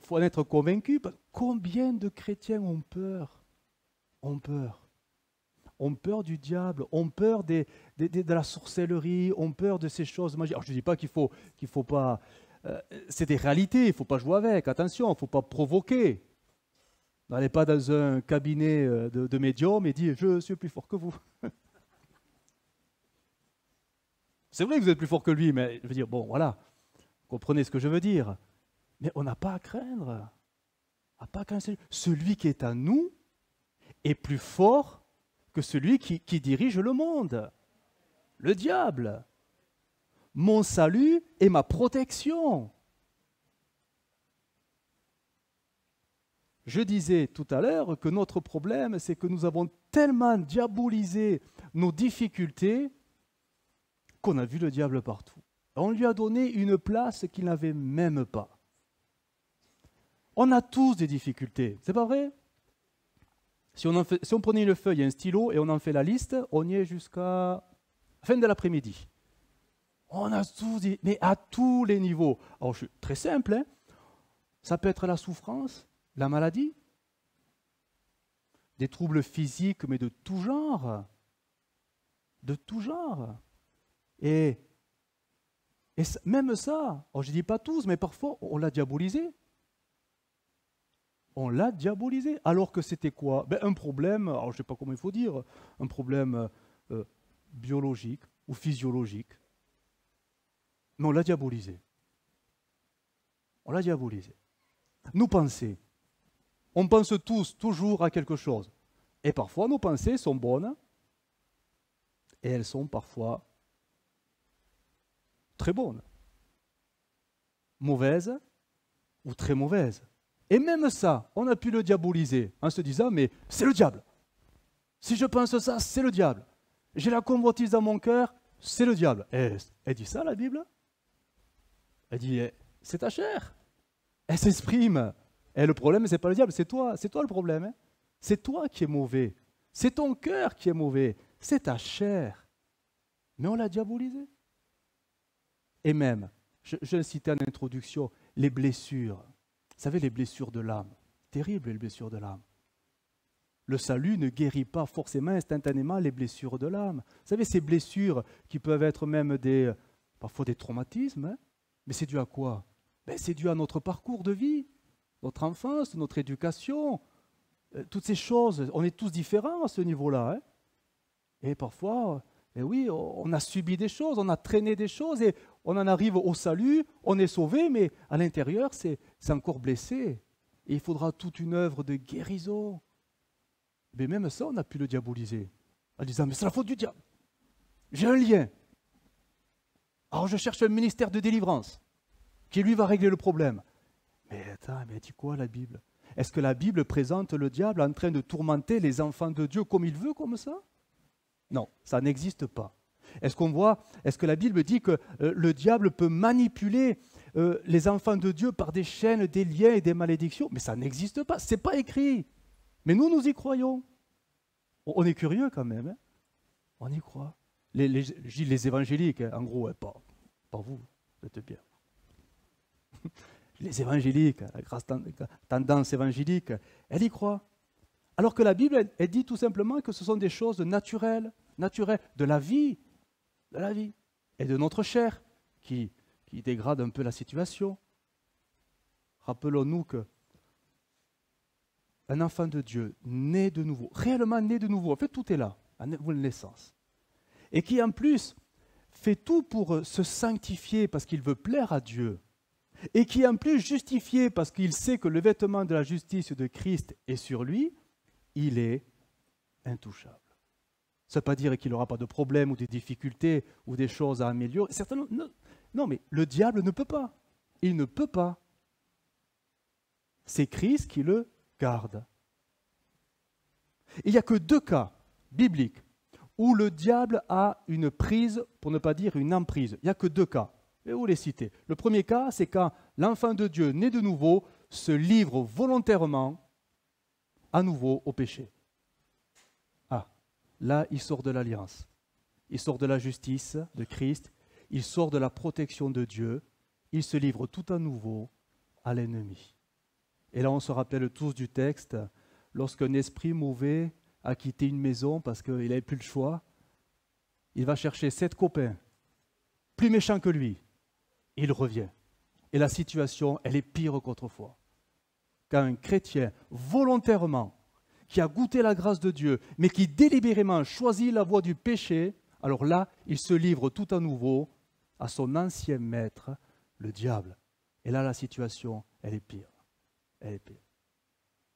Speaker 1: en être convaincu. Combien de chrétiens ont peur? Ont peur. Ont peur du diable, ont peur de la sorcellerie, ont peur de ces choses magiques. Alors, je ne dis pas qu'il faut pas... c'est des réalités, il ne faut pas jouer avec. Attention, il ne faut pas provoquer. N'allez pas dans un cabinet de médium et dire « je suis plus fort que vous ». C'est vrai que vous êtes plus fort que lui, mais je veux dire, bon, voilà, comprenez ce que je veux dire. Mais on n'a pas à craindre. On n'a pas à craindre. Celui qui est à nous est plus fort que celui qui dirige le monde. Le diable. Mon salut est ma protection. Je disais tout à l'heure que notre problème, c'est que nous avons tellement diabolisé nos difficultés qu'on a vu le diable partout. On lui a donné une place qu'il n'avait même pas. On a tous des difficultés, c'est pas vrai? Si on prenait une feuille et un stylo et on en fait la liste, on y est jusqu'à la fin de l'après-midi. On a tous des, mais à tous les niveaux. Alors, je suis très simple, hein? Ça peut être la souffrance, la maladie, des troubles physiques, mais de tout genre. De tout genre. Et même ça, alors je ne dis pas tous, mais parfois on l'a diabolisé. On l'a diabolisé. Alors que c'était quoi? Un problème, alors je ne sais pas comment il faut dire, un problème biologique ou physiologique. Mais on l'a diabolisé. On l'a diabolisé. Nos pensées. On pense tous, toujours à quelque chose. Et parfois, nos pensées sont bonnes. Et elles sont parfois très bonnes. Mauvaises ou très mauvaises. Et même ça, on a pu le diaboliser en se disant, mais c'est le diable. Si je pense ça, c'est le diable. J'ai la convoitise dans mon cœur, c'est le diable. Et elle dit ça, la Bible? Elle dit, c'est ta chair. Elle s'exprime. Et le problème, ce n'est pas le diable, c'est toi le problème. Hein. C'est toi qui es mauvais. C'est ton cœur qui est mauvais. C'est ta chair. Mais on l'a diabolisé. Et même, je le citais en introduction, les blessures. Vous savez, les blessures de l'âme. Terribles, les blessures de l'âme. Le salut ne guérit pas forcément instantanément les blessures de l'âme. Vous savez, ces blessures qui peuvent être même parfois des traumatismes, hein, mais c'est dû à quoi? C'est dû à notre parcours de vie, notre enfance, notre éducation, toutes ces choses. On est tous différents à ce niveau-là. Hein. Et parfois, oui, on a subi des choses, on a traîné des choses et on en arrive au salut, on est sauvé, mais à l'intérieur, c'est encore blessé. Et il faudra toute une œuvre de guérison. Mais même ça, on a pu le diaboliser. En disant, mais c'est la faute du diable. J'ai un lien. Alors je cherche un ministère de délivrance qui lui va régler le problème. Mais attends, mais dit quoi la Bible? Est-ce que la Bible présente le diable en train de tourmenter les enfants de Dieu comme il veut, comme ça? Non, ça n'existe pas. Est-ce que la Bible dit que le diable peut manipuler les enfants de Dieu par des chaînes, des liens et des malédictions? Mais ça n'existe pas, ce n'est pas écrit. Mais nous y croyons. On est curieux quand même. Hein. On y croit. Les évangéliques, hein, en gros, hein, pas vous, vous êtes bien. Les évangéliques, la grasse tendance évangélique, elle y croit. Alors que la Bible, elle dit tout simplement que ce sont des choses naturelles, de la vie, et de notre chair, qui dégrade un peu la situation. Rappelons-nous que un enfant de Dieu, né de nouveau, réellement né de nouveau, en fait tout est là, à la naissance, et qui en plus fait tout pour se sanctifier parce qu'il veut plaire à Dieu, et qui en plus justifié parce qu'il sait que le vêtement de la justice de Christ est sur lui, il est intouchable. Ça ne veut pas dire qu'il n'aura pas de problèmes ou des difficultés ou des choses à améliorer. Certainement, non, mais le diable ne peut pas. Il ne peut pas. C'est Christ qui le garde. Il n'y a que 2 cas bibliques où le diable a une prise, pour ne pas dire une emprise. Il n'y a que 2 cas. Je vais vous les citer. Le premier cas, c'est quand l'enfant de Dieu, né de nouveau, se livre volontairement à nouveau au péché. Ah, là, il sort de l'alliance. Il sort de la justice de Christ. Il sort de la protection de Dieu. Il se livre tout à nouveau à l'ennemi. Et là, on se rappelle tous du texte, lorsqu'un esprit mauvais a quitté une maison parce qu'il n'avait plus le choix, il va chercher 7 copains, plus méchants que lui. Il revient. Et la situation, elle est pire qu'autrefois. Quand un chrétien, volontairement, qui a goûté la grâce de Dieu, mais qui délibérément choisit la voie du péché, alors là, il se livre tout à nouveau à son ancien maître, le diable. Et là, la situation, elle est pire. Elle est pire.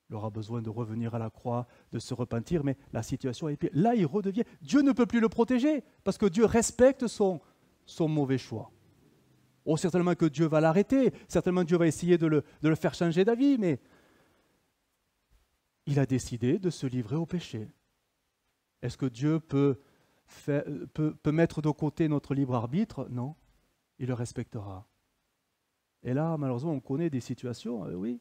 Speaker 1: Il aura besoin de revenir à la croix, de se repentir, mais la situation est pire. Là, il redevient. Dieu ne peut plus le protéger, parce que Dieu respecte son mauvais choix. Oh, certainement que Dieu va l'arrêter, certainement Dieu va essayer de le faire changer d'avis, mais il a décidé de se livrer au péché. Est-ce que Dieu peut mettre de côté notre libre arbitre? Non, il le respectera. Et là, malheureusement, on connaît des situations, oui.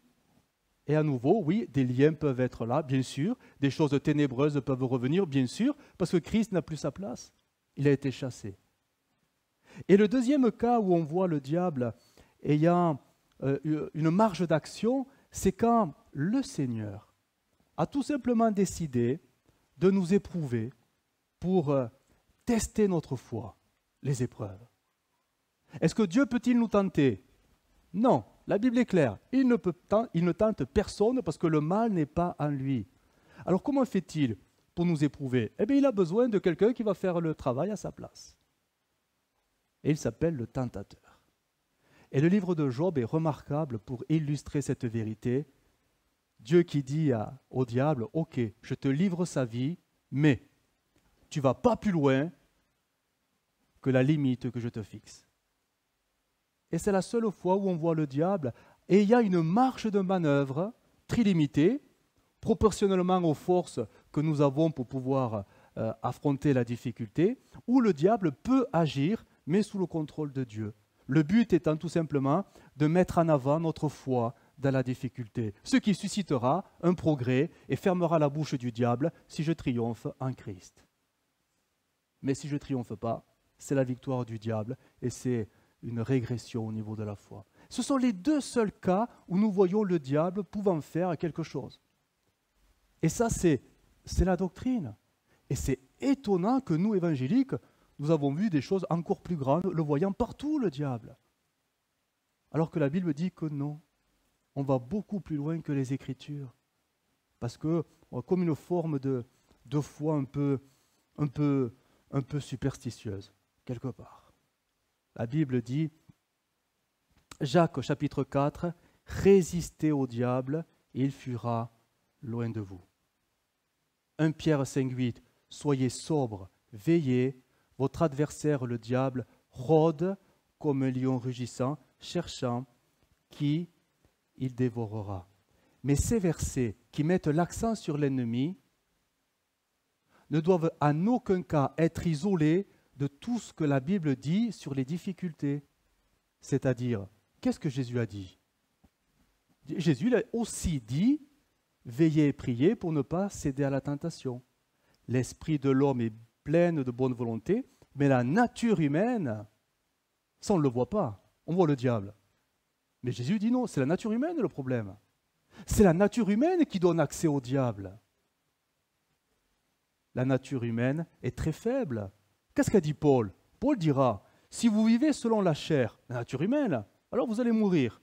Speaker 1: Et à nouveau, oui, des liens peuvent être là, bien sûr, des choses ténébreuses peuvent revenir, bien sûr, parce que Christ n'a plus sa place. Il a été chassé. Et le deuxième cas où on voit le diable ayant une marge d'action, c'est quand le Seigneur a tout simplement décidé de nous éprouver pour tester notre foi, les épreuves. Est-ce que Dieu peut-il nous tenter? Non, la Bible est claire. Il ne tente personne parce que le mal n'est pas en lui. Alors comment fait-il pour nous éprouver? Eh bien, il a besoin de quelqu'un qui va faire le travail à sa place. Et il s'appelle le tentateur. Et le livre de Job est remarquable pour illustrer cette vérité. Dieu qui dit au diable, « Ok, je te livre sa vie, mais tu ne vas pas plus loin que la limite que je te fixe. » Et c'est la seule fois où on voit le diable, et il y a une marge de manœuvre très limitée, proportionnellement aux forces que nous avons pour pouvoir affronter la difficulté, où le diable peut agir, mais sous le contrôle de Dieu. Le but étant tout simplement de mettre en avant notre foi dans la difficulté, ce qui suscitera un progrès et fermera la bouche du diable si je triomphe en Christ. Mais si je ne triomphe pas, c'est la victoire du diable et c'est une régression au niveau de la foi. Ce sont les deux seuls cas où nous voyons le diable pouvant faire quelque chose. Et ça, c'est la doctrine. Et c'est étonnant que nous, évangéliques, nous avons vu des choses encore plus grandes, le voyant partout, le diable. Alors que la Bible dit que non, on va beaucoup plus loin que les Écritures. Parce que, comme une forme de foi un peu superstitieuse, quelque part. La Bible dit, Jacques au chapitre 4, « Résistez au diable, et il fuira loin de vous. » 1 Pierre 5,8 « Soyez sobres, veillez, votre adversaire le diable rôde comme un lion rugissant, cherchant qui il dévorera. » Mais ces versets qui mettent l'accent sur l'ennemi ne doivent en aucun cas être isolés de tout ce que la Bible dit sur les difficultés. C'est-à-dire, qu'est-ce que Jésus a dit? Jésus a aussi dit, veillez et priez pour ne pas céder à la tentation. L'esprit de l'homme est plein de bonne volonté, mais la nature humaine, ça on ne le voit pas, on voit le diable. Mais Jésus dit non, c'est la nature humaine le problème. C'est la nature humaine qui donne accès au diable. La nature humaine est très faible. Qu'est-ce qu'a dit Paul? Paul dira, si vous vivez selon la chair, la nature humaine, alors vous allez mourir.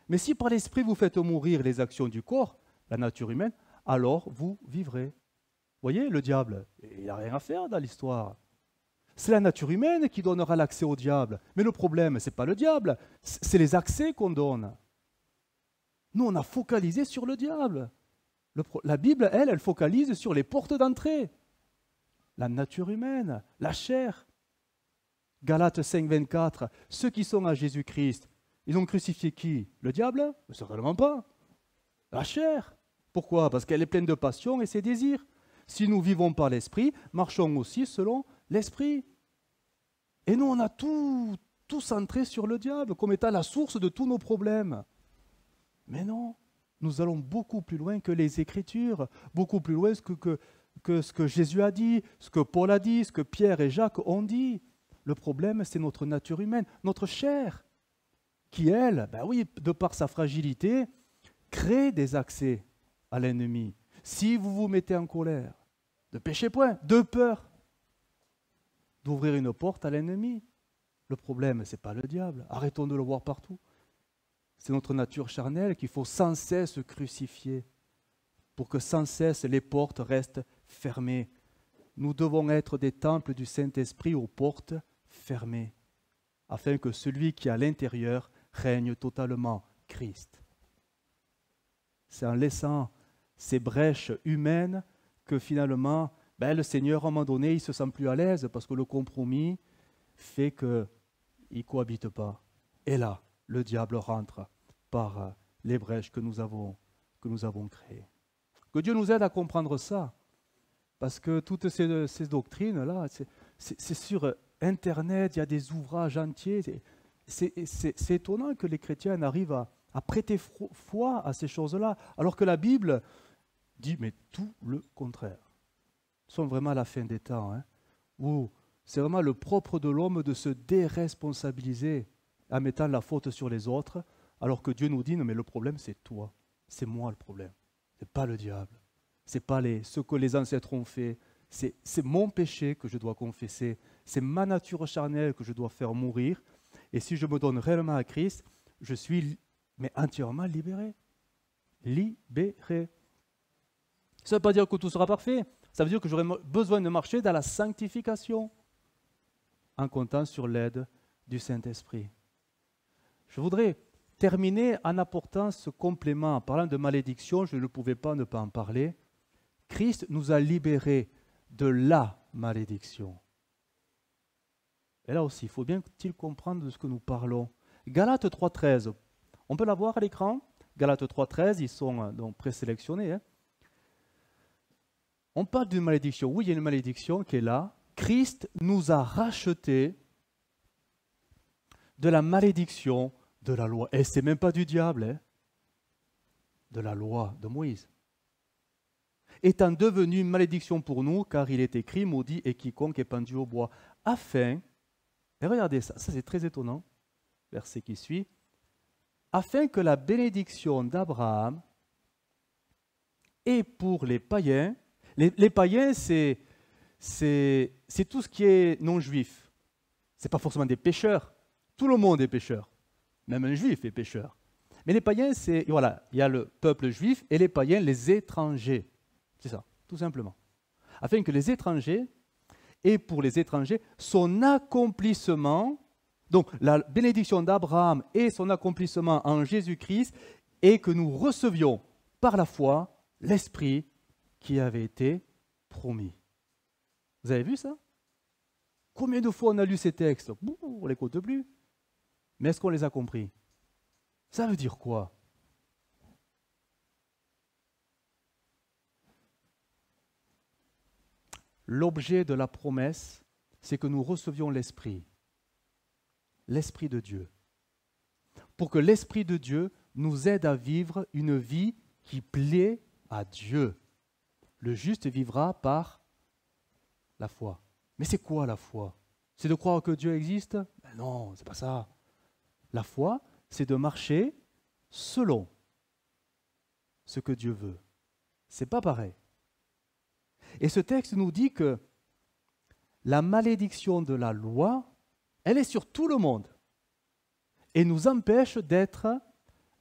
Speaker 1: Mais si par l'esprit vous faites mourir les actions du corps, la nature humaine, alors vous vivrez. Vous voyez, le diable, il n'a rien à faire dans l'histoire. C'est la nature humaine qui donnera l'accès au diable. Mais le problème, ce n'est pas le diable, c'est les accès qu'on donne. Nous, on a focalisé sur le diable. La Bible, elle focalise sur les portes d'entrée. La nature humaine, la chair. Galates 5, 24, ceux qui sont à Jésus-Christ, ils ont crucifié qui? Le diable? Certainement pas. La chair. Pourquoi? Parce qu'elle est pleine de passion et ses désirs. Si nous vivons par l'esprit, marchons aussi selon l'esprit. Et nous, on a tout centré sur le diable comme étant la source de tous nos problèmes. Mais non, nous allons beaucoup plus loin que les Écritures, beaucoup plus loin que ce que Jésus a dit, ce que Paul a dit, ce que Pierre et Jacques ont dit. Le problème, c'est notre nature humaine, notre chair, qui, elle, ben oui, de par sa fragilité, crée des accès à l'ennemi. Si vous vous mettez en colère, ne péchez point, de peur d'ouvrir une porte à l'ennemi. Le problème, ce n'est pas le diable. Arrêtons de le voir partout. C'est notre nature charnelle qu'il faut sans cesse crucifier pour que sans cesse les portes restent fermées. Nous devons être des temples du Saint-Esprit aux portes fermées, afin que celui qui est à l'intérieur règne totalement, Christ. C'est en laissant ces brèches humaines que finalement, le Seigneur, à un moment donné, il ne se sent plus à l'aise parce que le compromis fait qu'il ne cohabite pas. Et là, le diable rentre par les brèches que nous avons créées. Que Dieu nous aide à comprendre ça, parce que toutes ces doctrines-là, c'est sur Internet, il y a des ouvrages entiers. C'est étonnant que les chrétiens arrivent à prêter foi à ces choses-là, alors que la Bible dit, mais tout le contraire. Nous sommes vraiment à la fin des temps, où c'est vraiment le propre de l'homme de se déresponsabiliser en mettant la faute sur les autres, alors que Dieu nous dit, non mais le problème c'est toi, c'est moi le problème, c'est pas le diable, c'est pas ce que les ancêtres ont fait, c'est mon péché que je dois confesser, c'est ma nature charnelle que je dois faire mourir, et si je me donne réellement à Christ, je suis mais entièrement libérés. Libérés. Ça ne veut pas dire que tout sera parfait. Ça veut dire que j'aurai besoin de marcher dans la sanctification en comptant sur l'aide du Saint-Esprit. Je voudrais terminer en apportant ce complément. En parlant de malédiction, je ne pouvais pas ne pas en parler. Christ nous a libérés de la malédiction. Et là aussi, il faut bien-t-il comprendre de ce que nous parlons. Galates 3,13. On peut la voir à l'écran. Galates 3,13, ils sont donc présélectionnés. On parle d'une malédiction. Oui, il y a une malédiction qui est là. Christ nous a rachetés de la malédiction de la loi. Et ce n'est même pas du diable, de la loi de Moïse. Étant devenu une malédiction pour nous, car il est écrit, maudit est quiconque est pendu au bois. Afin, et regardez ça, ça c'est très étonnant, verset qui suit, afin que la bénédiction d'Abraham est pour les païens. Les païens, c'est tout ce qui est non-juif. Ce n'est pas forcément des pécheurs. Tout le monde est pécheur. Même un juif est pécheur. Mais les païens, voilà, il y a le peuple juif et les païens, les étrangers. C'est ça, tout simplement. Afin que les étrangers, et pour les étrangers, son accomplissement, donc la bénédiction d'Abraham et son accomplissement en Jésus-Christ, et que nous recevions par la foi l'Esprit qui avait été promis. Vous avez vu ça? Combien de fois on a lu ces textes? On ne les compte plus. Mais est-ce qu'on les a compris? Ça veut dire quoi? L'objet de la promesse, c'est que nous recevions l'Esprit de Dieu, pour que l'Esprit de Dieu nous aide à vivre une vie qui plaît à Dieu. Le juste vivra par la foi. Mais c'est quoi la foi? C'est de croire que Dieu existe? Ben non, c'est pas ça. La foi, c'est de marcher selon ce que Dieu veut. C'est pas pareil. Et ce texte nous dit que la malédiction de la loi, elle est sur tout le monde et nous empêche d'être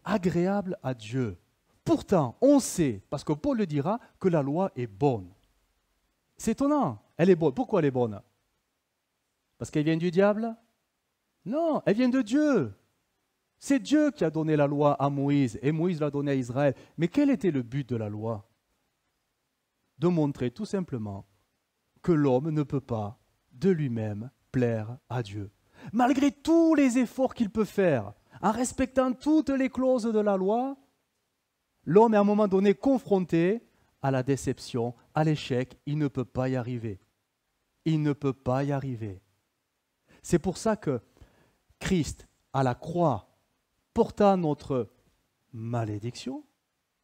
Speaker 1: agréables à Dieu. Pourtant, on sait, parce que Paul le dira, que la loi est bonne. C'est étonnant, elle est bonne. Pourquoi elle est bonne? Parce qu'elle vient du diable? Non, elle vient de Dieu. C'est Dieu qui a donné la loi à Moïse et Moïse l'a donnée à Israël. Mais quel était le but de la loi? De montrer tout simplement que l'homme ne peut pas de lui-même plaire à Dieu. Malgré tous les efforts qu'il peut faire, en respectant toutes les clauses de la loi, l'homme est à un moment donné confronté à la déception, à l'échec. Il ne peut pas y arriver. Il ne peut pas y arriver. C'est pour ça que Christ, à la croix, porta notre malédiction. Vous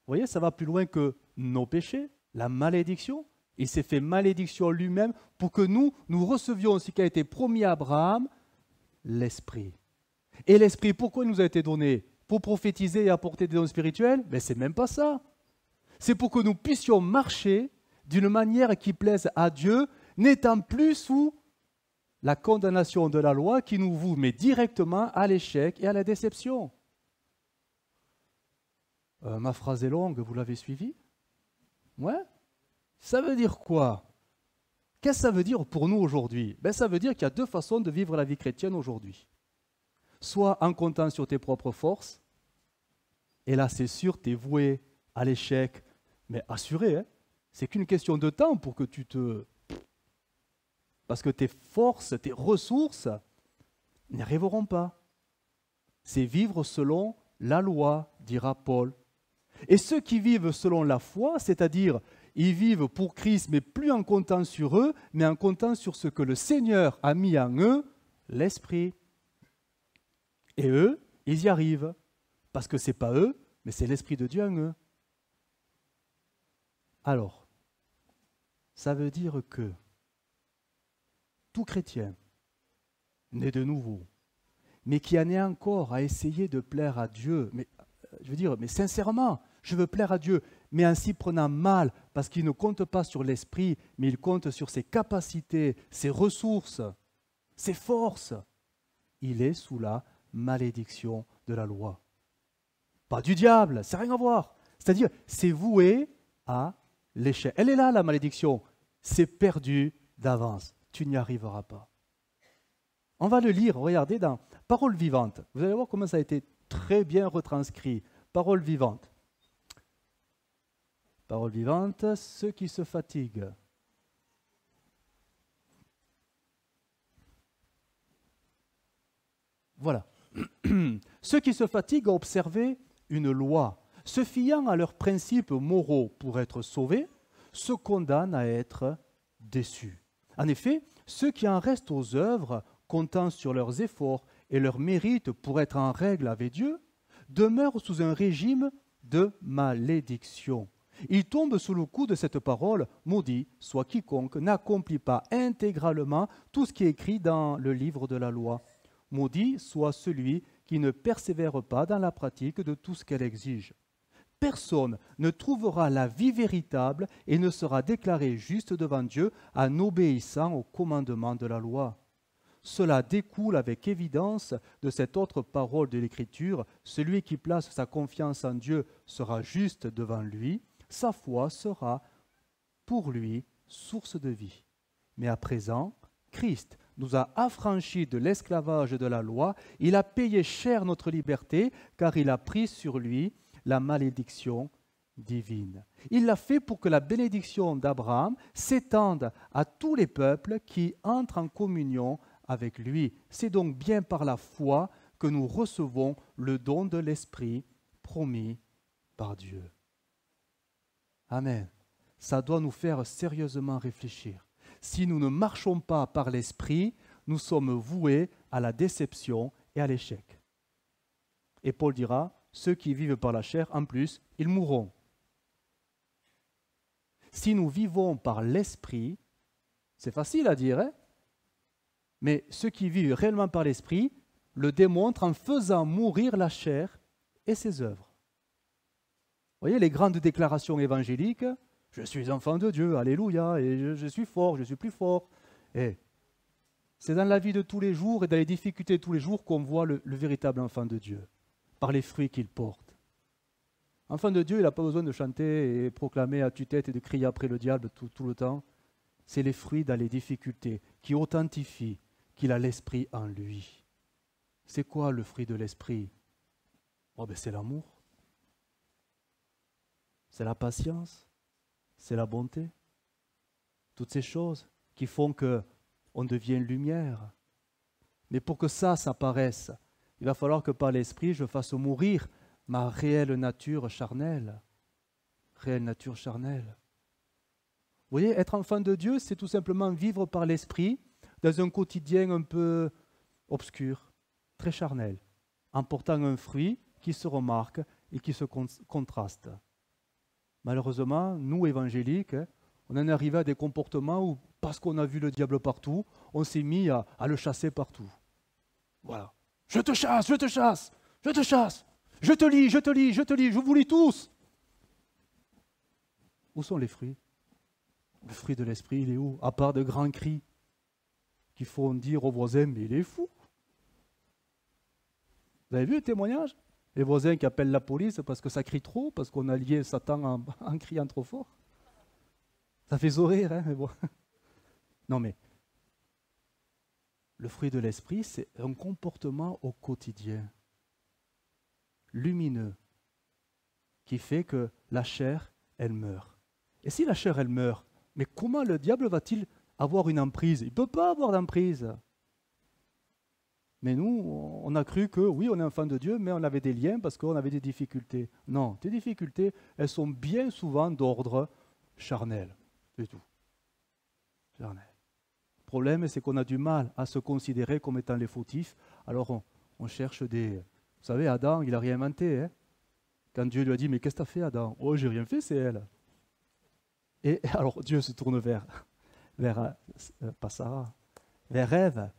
Speaker 1: voyez, ça va plus loin que nos péchés. La malédiction, il s'est fait malédiction lui-même pour que nous recevions ce qui a été promis à Abraham, l'Esprit. Et l'Esprit, pourquoi il nous a été donné? Pour prophétiser et apporter des dons spirituels? Mais c'est même pas ça. C'est pour que nous puissions marcher d'une manière qui plaise à Dieu, n'étant plus sous la condamnation de la loi qui nous vous met directement à l'échec et à la déception. Ma phrase est longue, vous l'avez suivie? Ouais. Ça veut dire quoi? Qu'est-ce que ça veut dire pour nous aujourd'hui? Ça veut dire qu'il y a deux façons de vivre la vie chrétienne aujourd'hui. Soit en comptant sur tes propres forces, et là c'est sûr, tu es voué à l'échec, mais assuré, c'est qu'une question de temps pour que tu te... Parce que tes forces, tes ressources n'y arriveront pas. C'est vivre selon la loi, dira Paul. Et ceux qui vivent selon la foi, c'est-à-dire ils vivent pour Christ, mais plus en comptant sur eux, mais en comptant sur ce que le Seigneur a mis en eux, l'Esprit. Et eux, ils y arrivent, parce que ce n'est pas eux, mais c'est l'Esprit de Dieu en eux. Alors, ça veut dire que tout chrétien né de nouveau, mais qui en est encore à essayer de plaire à Dieu, mais sincèrement, je veux plaire à Dieu, mais en s'y prenant mal, parce qu'il ne compte pas sur l'esprit, mais il compte sur ses capacités, ses ressources, ses forces. Il est sous la malédiction de la loi. pas du diable, ça n'a rien à voir. C'est-à-dire, c'est voué à l'échec. Elle est là, la malédiction. C'est perdu d'avance. Tu n'y arriveras pas. On va le lire, regardez, dans Parole vivante. Vous allez voir comment ça a été très bien retranscrit. Parole vivante. Parole vivante, ceux qui se fatiguent. Voilà. Ceux qui se fatiguent à observer une loi, se fiant à leurs principes moraux pour être sauvés, se condamnent à être déçus. En effet, ceux qui en restent aux œuvres, comptant sur leurs efforts et leurs mérites pour être en règle avec Dieu, demeurent sous un régime de malédiction. Ils tombent sous le coup de cette parole, maudit soit quiconque n'accomplit pas intégralement tout ce qui est écrit dans le livre de la loi. Maudit soit celui qui ne persévère pas dans la pratique de tout ce qu'elle exige. Personne ne trouvera la vie véritable et ne sera déclaré juste devant Dieu en obéissant aux commandements de la loi. Cela découle avec évidence de cette autre parole de l'Écriture, celui qui place sa confiance en Dieu sera juste devant lui, sa foi sera pour lui source de vie. Mais à présent, Christ nous a affranchis de l'esclavage de la loi, il a payé cher notre liberté, car il a pris sur lui la malédiction divine. Il l'a fait pour que la bénédiction d'Abraham s'étende à tous les peuples qui entrent en communion avec lui. C'est donc bien par la foi que nous recevons le don de l'Esprit promis par Dieu. Amen. Ça doit nous faire sérieusement réfléchir. Si nous ne marchons pas par l'Esprit, nous sommes voués à la déception et à l'échec. Et Paul dira, ceux qui vivent par la chair, en plus, ils mourront. Si nous vivons par l'Esprit, c'est facile à dire, hein? Mais ceux qui vivent réellement par l'Esprit le démontrent en faisant mourir la chair et ses œuvres. Vous voyez les grandes déclarations évangéliques, je suis enfant de Dieu, alléluia, et je suis fort, je suis plus fort. Et c'est dans la vie de tous les jours et dans les difficultés de tous les jours qu'on voit le véritable enfant de Dieu, par les fruits qu'il porte. Enfant de Dieu, il n'a pas besoin de chanter et proclamer à tue-tête et de crier après le diable tout le temps. C'est les fruits dans les difficultés qui authentifient qu'il a l'Esprit en lui. C'est quoi le fruit de l'Esprit? C'est l'amour, c'est la patience, c'est la bonté. Toutes ces choses qui font qu'on devient lumière. Mais pour que ça apparaisse, il va falloir que par l'Esprit, je fasse mourir ma réelle nature charnelle. Réelle nature charnelle. Vous voyez, être enfant de Dieu, c'est tout simplement vivre par l'Esprit dans un quotidien un peu obscur, très charnel, en portant un fruit qui se remarque et qui se contraste. Malheureusement, nous, évangéliques, on en est arrivé à des comportements où, parce qu'on a vu le diable partout, on s'est mis à le chasser partout. Voilà. Je te chasse, je te chasse, je te chasse, je te lis, je te lis, je te lis, je vous lis tous. Où sont les fruits? Le fruit de l'esprit, il est où? À part de grands cris qui font dire aux voisins, mais il est fou. Vous avez vu le témoignage? Les voisins qui appellent la police parce que ça crie trop, parce qu'on a lié Satan en criant trop fort. Ça fait sourire, hein, mais bon. Non, mais le fruit de l'esprit, c'est un comportement au quotidien, lumineux, qui fait que la chair, elle meurt. Et si la chair, elle meurt, mais comment le diable va-t-il avoir une emprise? Il ne peut pas avoir d'emprise. Mais nous, on a cru que, oui, on est enfant de Dieu, mais on avait des liens parce qu'on avait des difficultés. Non, tes difficultés, elles sont bien souvent d'ordre charnel. C'est tout. Charnel. Le problème, c'est qu'on a du mal à se considérer comme étant les fautifs. Alors, on cherche des... Vous savez, Adam, il n'a rien inventé. Hein? Quand Dieu lui a dit, mais qu'est-ce que tu as fait, Adam? Oh, j'ai rien fait, c'est elle. Et alors, Dieu se tourne vers pas Sarah, vers Ève.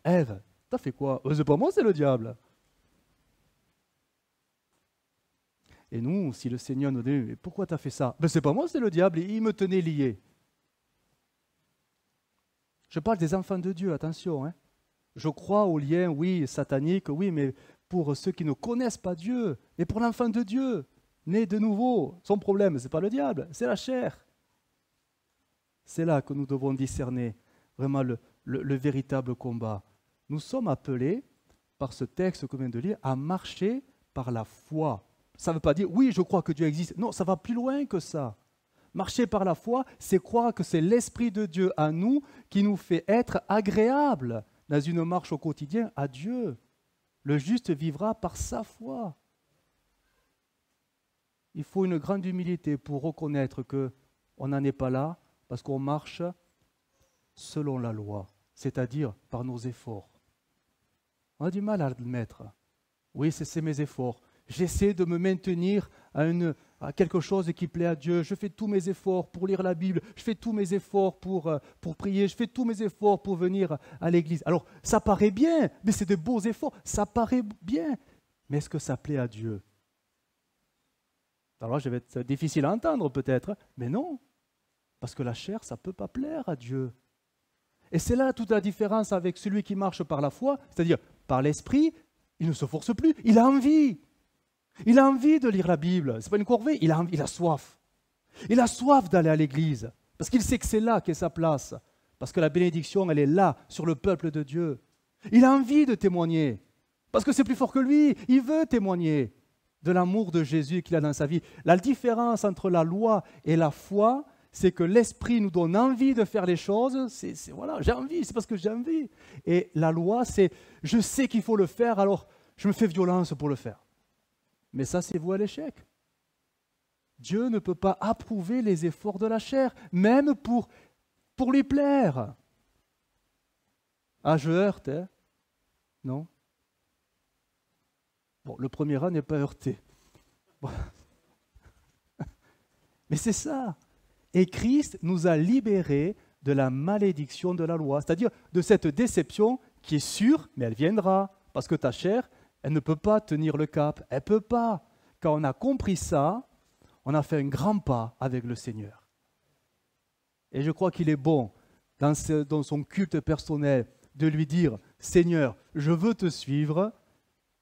Speaker 1: Ève, t'as fait quoi? C'est pas moi, c'est le diable. Et nous, si le Seigneur nous dit, mais pourquoi t'as fait ça? C'est pas moi, c'est le diable, il me tenait lié. Je parle des enfants de Dieu, attention. Hein. Je crois aux liens, oui, sataniques, oui, mais pour ceux qui ne connaissent pas Dieu, mais pour l'enfant de Dieu, né de nouveau. Son problème, ce n'est pas le diable, c'est la chair. C'est là que nous devons discerner vraiment le véritable combat. Nous sommes appelés, par ce texte qu'on vient de lire, à marcher par la foi. Ça ne veut pas dire, oui, je crois que Dieu existe. Non, ça va plus loin que ça. Marcher par la foi, c'est croire que c'est l'Esprit de Dieu à nous qui nous fait être agréables dans une marche au quotidien à Dieu. Le juste vivra par sa foi. Il faut une grande humilité pour reconnaître qu'on n'en est pas là parce qu'on marche selon la loi, c'est-à-dire par nos efforts. On a du mal à admettre. Oui, c'est mes efforts. J'essaie de me maintenir à quelque chose qui plaît à Dieu. Je fais tous mes efforts pour lire la Bible. Je fais tous mes efforts pour prier. Je fais tous mes efforts pour venir à l'église. Alors, ça paraît bien, mais c'est de beaux efforts. Ça paraît bien. Mais est-ce que ça plaît à Dieu? Alors, je vais être difficile à entendre peut-être, mais non. Parce que la chair, ça ne peut pas plaire à Dieu. Et c'est là toute la différence avec celui qui marche par la foi, c'est-à-dire par l'esprit, il ne se force plus, il a envie. Il a envie de lire la Bible, ce n'est pas une corvée, il a soif. Il a soif d'aller à l'église, parce qu'il sait que c'est là qu'est sa place, parce que la bénédiction, elle est là, sur le peuple de Dieu. Il a envie de témoigner, parce que c'est plus fort que lui, il veut témoigner de l'amour de Jésus qu'il a dans sa vie. La différence entre la loi et la foi, c'est que l'Esprit nous donne envie de faire les choses, voilà, j'ai envie, c'est parce que j'ai envie. Et la loi, c'est je sais qu'il faut le faire, alors je me fais violence pour le faire. Mais ça, c'est voué à l'échec. Dieu ne peut pas approuver les efforts de la chair, même pour lui plaire. Ah, je heurte, hein? Non? Bon, le premier rang n'est pas heurté. Bon. Mais c'est ça. Et Christ nous a libérés de la malédiction de la loi, c'est-à-dire de cette déception qui est sûre, mais elle viendra, parce que ta chair, elle ne peut pas tenir le cap, elle ne peut pas. Quand on a compris ça, on a fait un grand pas avec le Seigneur. Et je crois qu'il est bon, dans son culte personnel, de lui dire, Seigneur, je veux te suivre,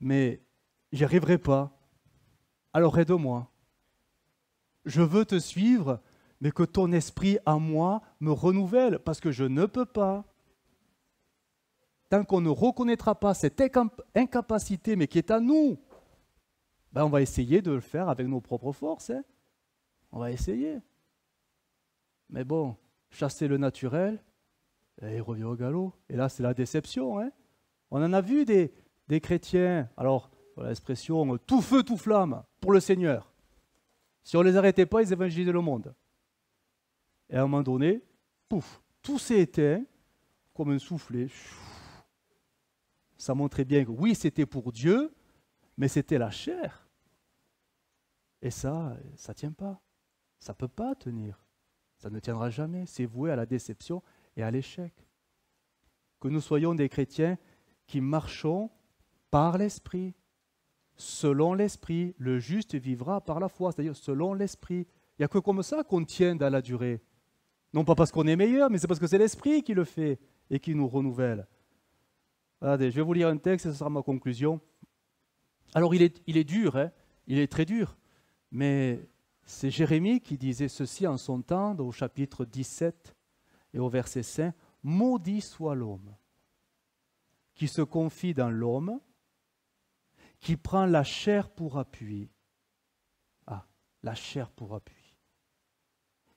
Speaker 1: mais j'y arriverai pas, alors aide-moi. Je veux te suivre, mais que ton esprit en moi me renouvelle, parce que je ne peux pas. Tant qu'on ne reconnaîtra pas cette incapacité, mais qui est à nous, on va essayer de le faire avec nos propres forces. Hein. On va essayer. Mais bon, chasser le naturel, il revient au galop. Et là, c'est la déception. Hein. On en a vu des chrétiens, alors, voilà l'expression, tout feu, tout flamme, pour le Seigneur. Si on ne les arrêtait pas, ils évangélisaient le monde. Et à un moment donné, pouf, tout s'est éteint comme un soufflet. Ça montrait bien que oui, c'était pour Dieu, mais c'était la chair. Et ça ne tient pas. Ça ne peut pas tenir. Ça ne tiendra jamais. C'est voué à la déception et à l'échec. Que nous soyons des chrétiens qui marchons par l'Esprit. Selon l'Esprit, le juste vivra par la foi, c'est-à-dire selon l'Esprit. Il n'y a que comme ça qu'on tient dans la durée. Non pas parce qu'on est meilleur, mais c'est parce que c'est l'Esprit qui le fait et qui nous renouvelle. Regardez, je vais vous lire un texte et ce sera ma conclusion. Alors il est dur, hein, il est très dur, mais c'est Jérémie qui disait ceci en son temps, au chapitre 17 et au verset 5, « Maudit soit l'homme qui se confie dans l'homme, qui prend la chair pour appui. » Ah, la chair pour appui.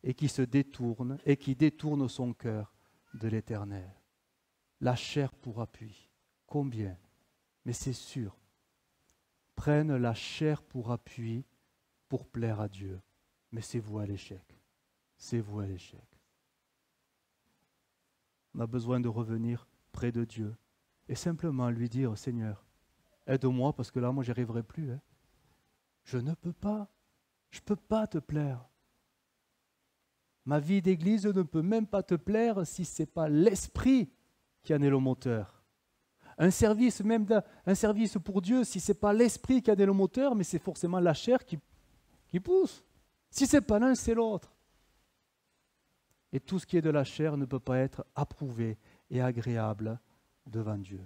Speaker 1: Et qui se détourne, et qui détourne son cœur de l'Éternel. La chair pour appui. Combien? Mais c'est sûr. Prennent la chair pour appui pour plaire à Dieu. Mais c'est voué à l'échec. C'est voué à l'échec. On a besoin de revenir près de Dieu et simplement lui dire, Seigneur, aide-moi parce que là, moi, j'y arriverai plus. Hein. Je ne peux pas. Je ne peux pas te plaire. Ma vie d'église ne peut même pas te plaire si ce n'est pas l'Esprit qui en est le moteur. Un service, un service pour Dieu, si ce n'est pas l'Esprit qui en est le moteur, mais c'est forcément la chair qui pousse. Si ce n'est pas l'un, c'est l'autre. Et tout ce qui est de la chair ne peut pas être approuvé et agréable devant Dieu.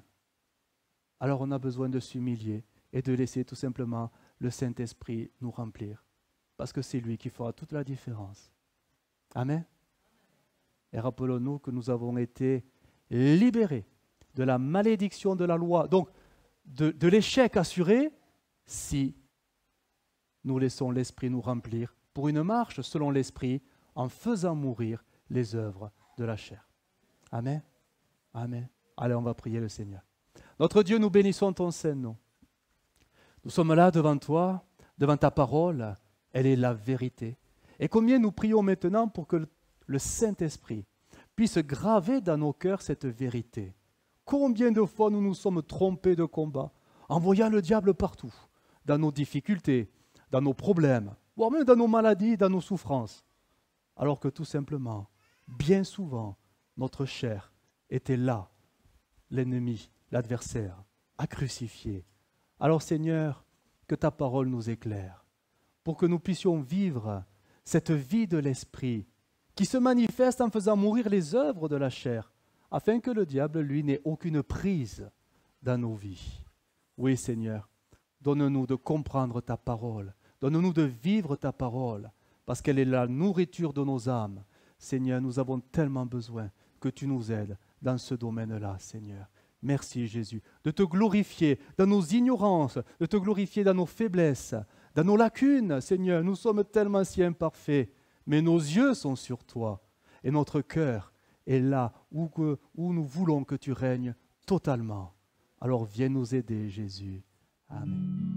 Speaker 1: Alors on a besoin de s'humilier et de laisser tout simplement le Saint-Esprit nous remplir. Parce que c'est lui qui fera toute la différence. Amen. Et rappelons-nous que nous avons été libérés de la malédiction de la loi, donc de l'échec assuré, si nous laissons l'Esprit nous remplir pour une marche selon l'Esprit en faisant mourir les œuvres de la chair. Amen. Amen. Allez, on va prier le Seigneur. Notre Dieu, nous bénissons ton Saint-Nom. Nous sommes là devant toi, devant ta parole, elle est la vérité. Et combien nous prions maintenant pour que le Saint-Esprit puisse graver dans nos cœurs cette vérité. Combien de fois nous nous sommes trompés de combat, en voyant le diable partout, dans nos difficultés, dans nos problèmes, voire même dans nos maladies, dans nos souffrances, alors que tout simplement, bien souvent, notre chair était là, l'ennemi, l'adversaire, à crucifier. Alors Seigneur, que ta parole nous éclaire, pour que nous puissions vivre cette vie de l'Esprit qui se manifeste en faisant mourir les œuvres de la chair, afin que le diable, lui, n'ait aucune prise dans nos vies. Oui Seigneur, donne-nous de comprendre ta parole, donne-nous de vivre ta parole, parce qu'elle est la nourriture de nos âmes. Seigneur, nous avons tellement besoin que tu nous aides dans ce domaine-là, Seigneur. Merci Jésus, de te glorifier dans nos ignorances, de te glorifier dans nos faiblesses, dans nos lacunes, Seigneur. Nous sommes tellement si imparfaits, mais nos yeux sont sur toi et notre cœur est là où nous voulons que tu règnes totalement. Alors viens nous aider, Jésus. Amen.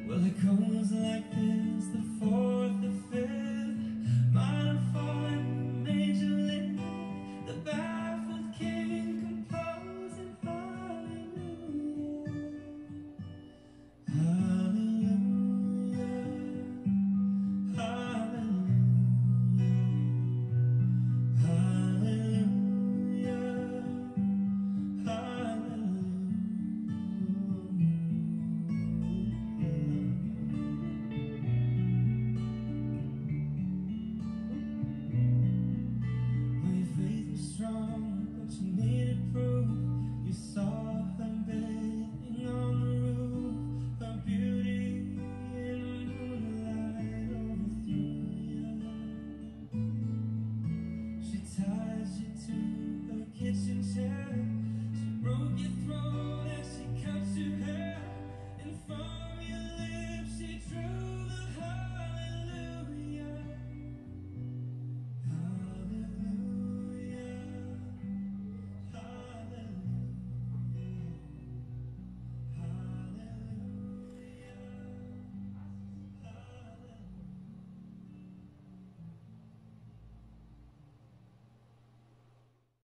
Speaker 2: Well, it goes like this, the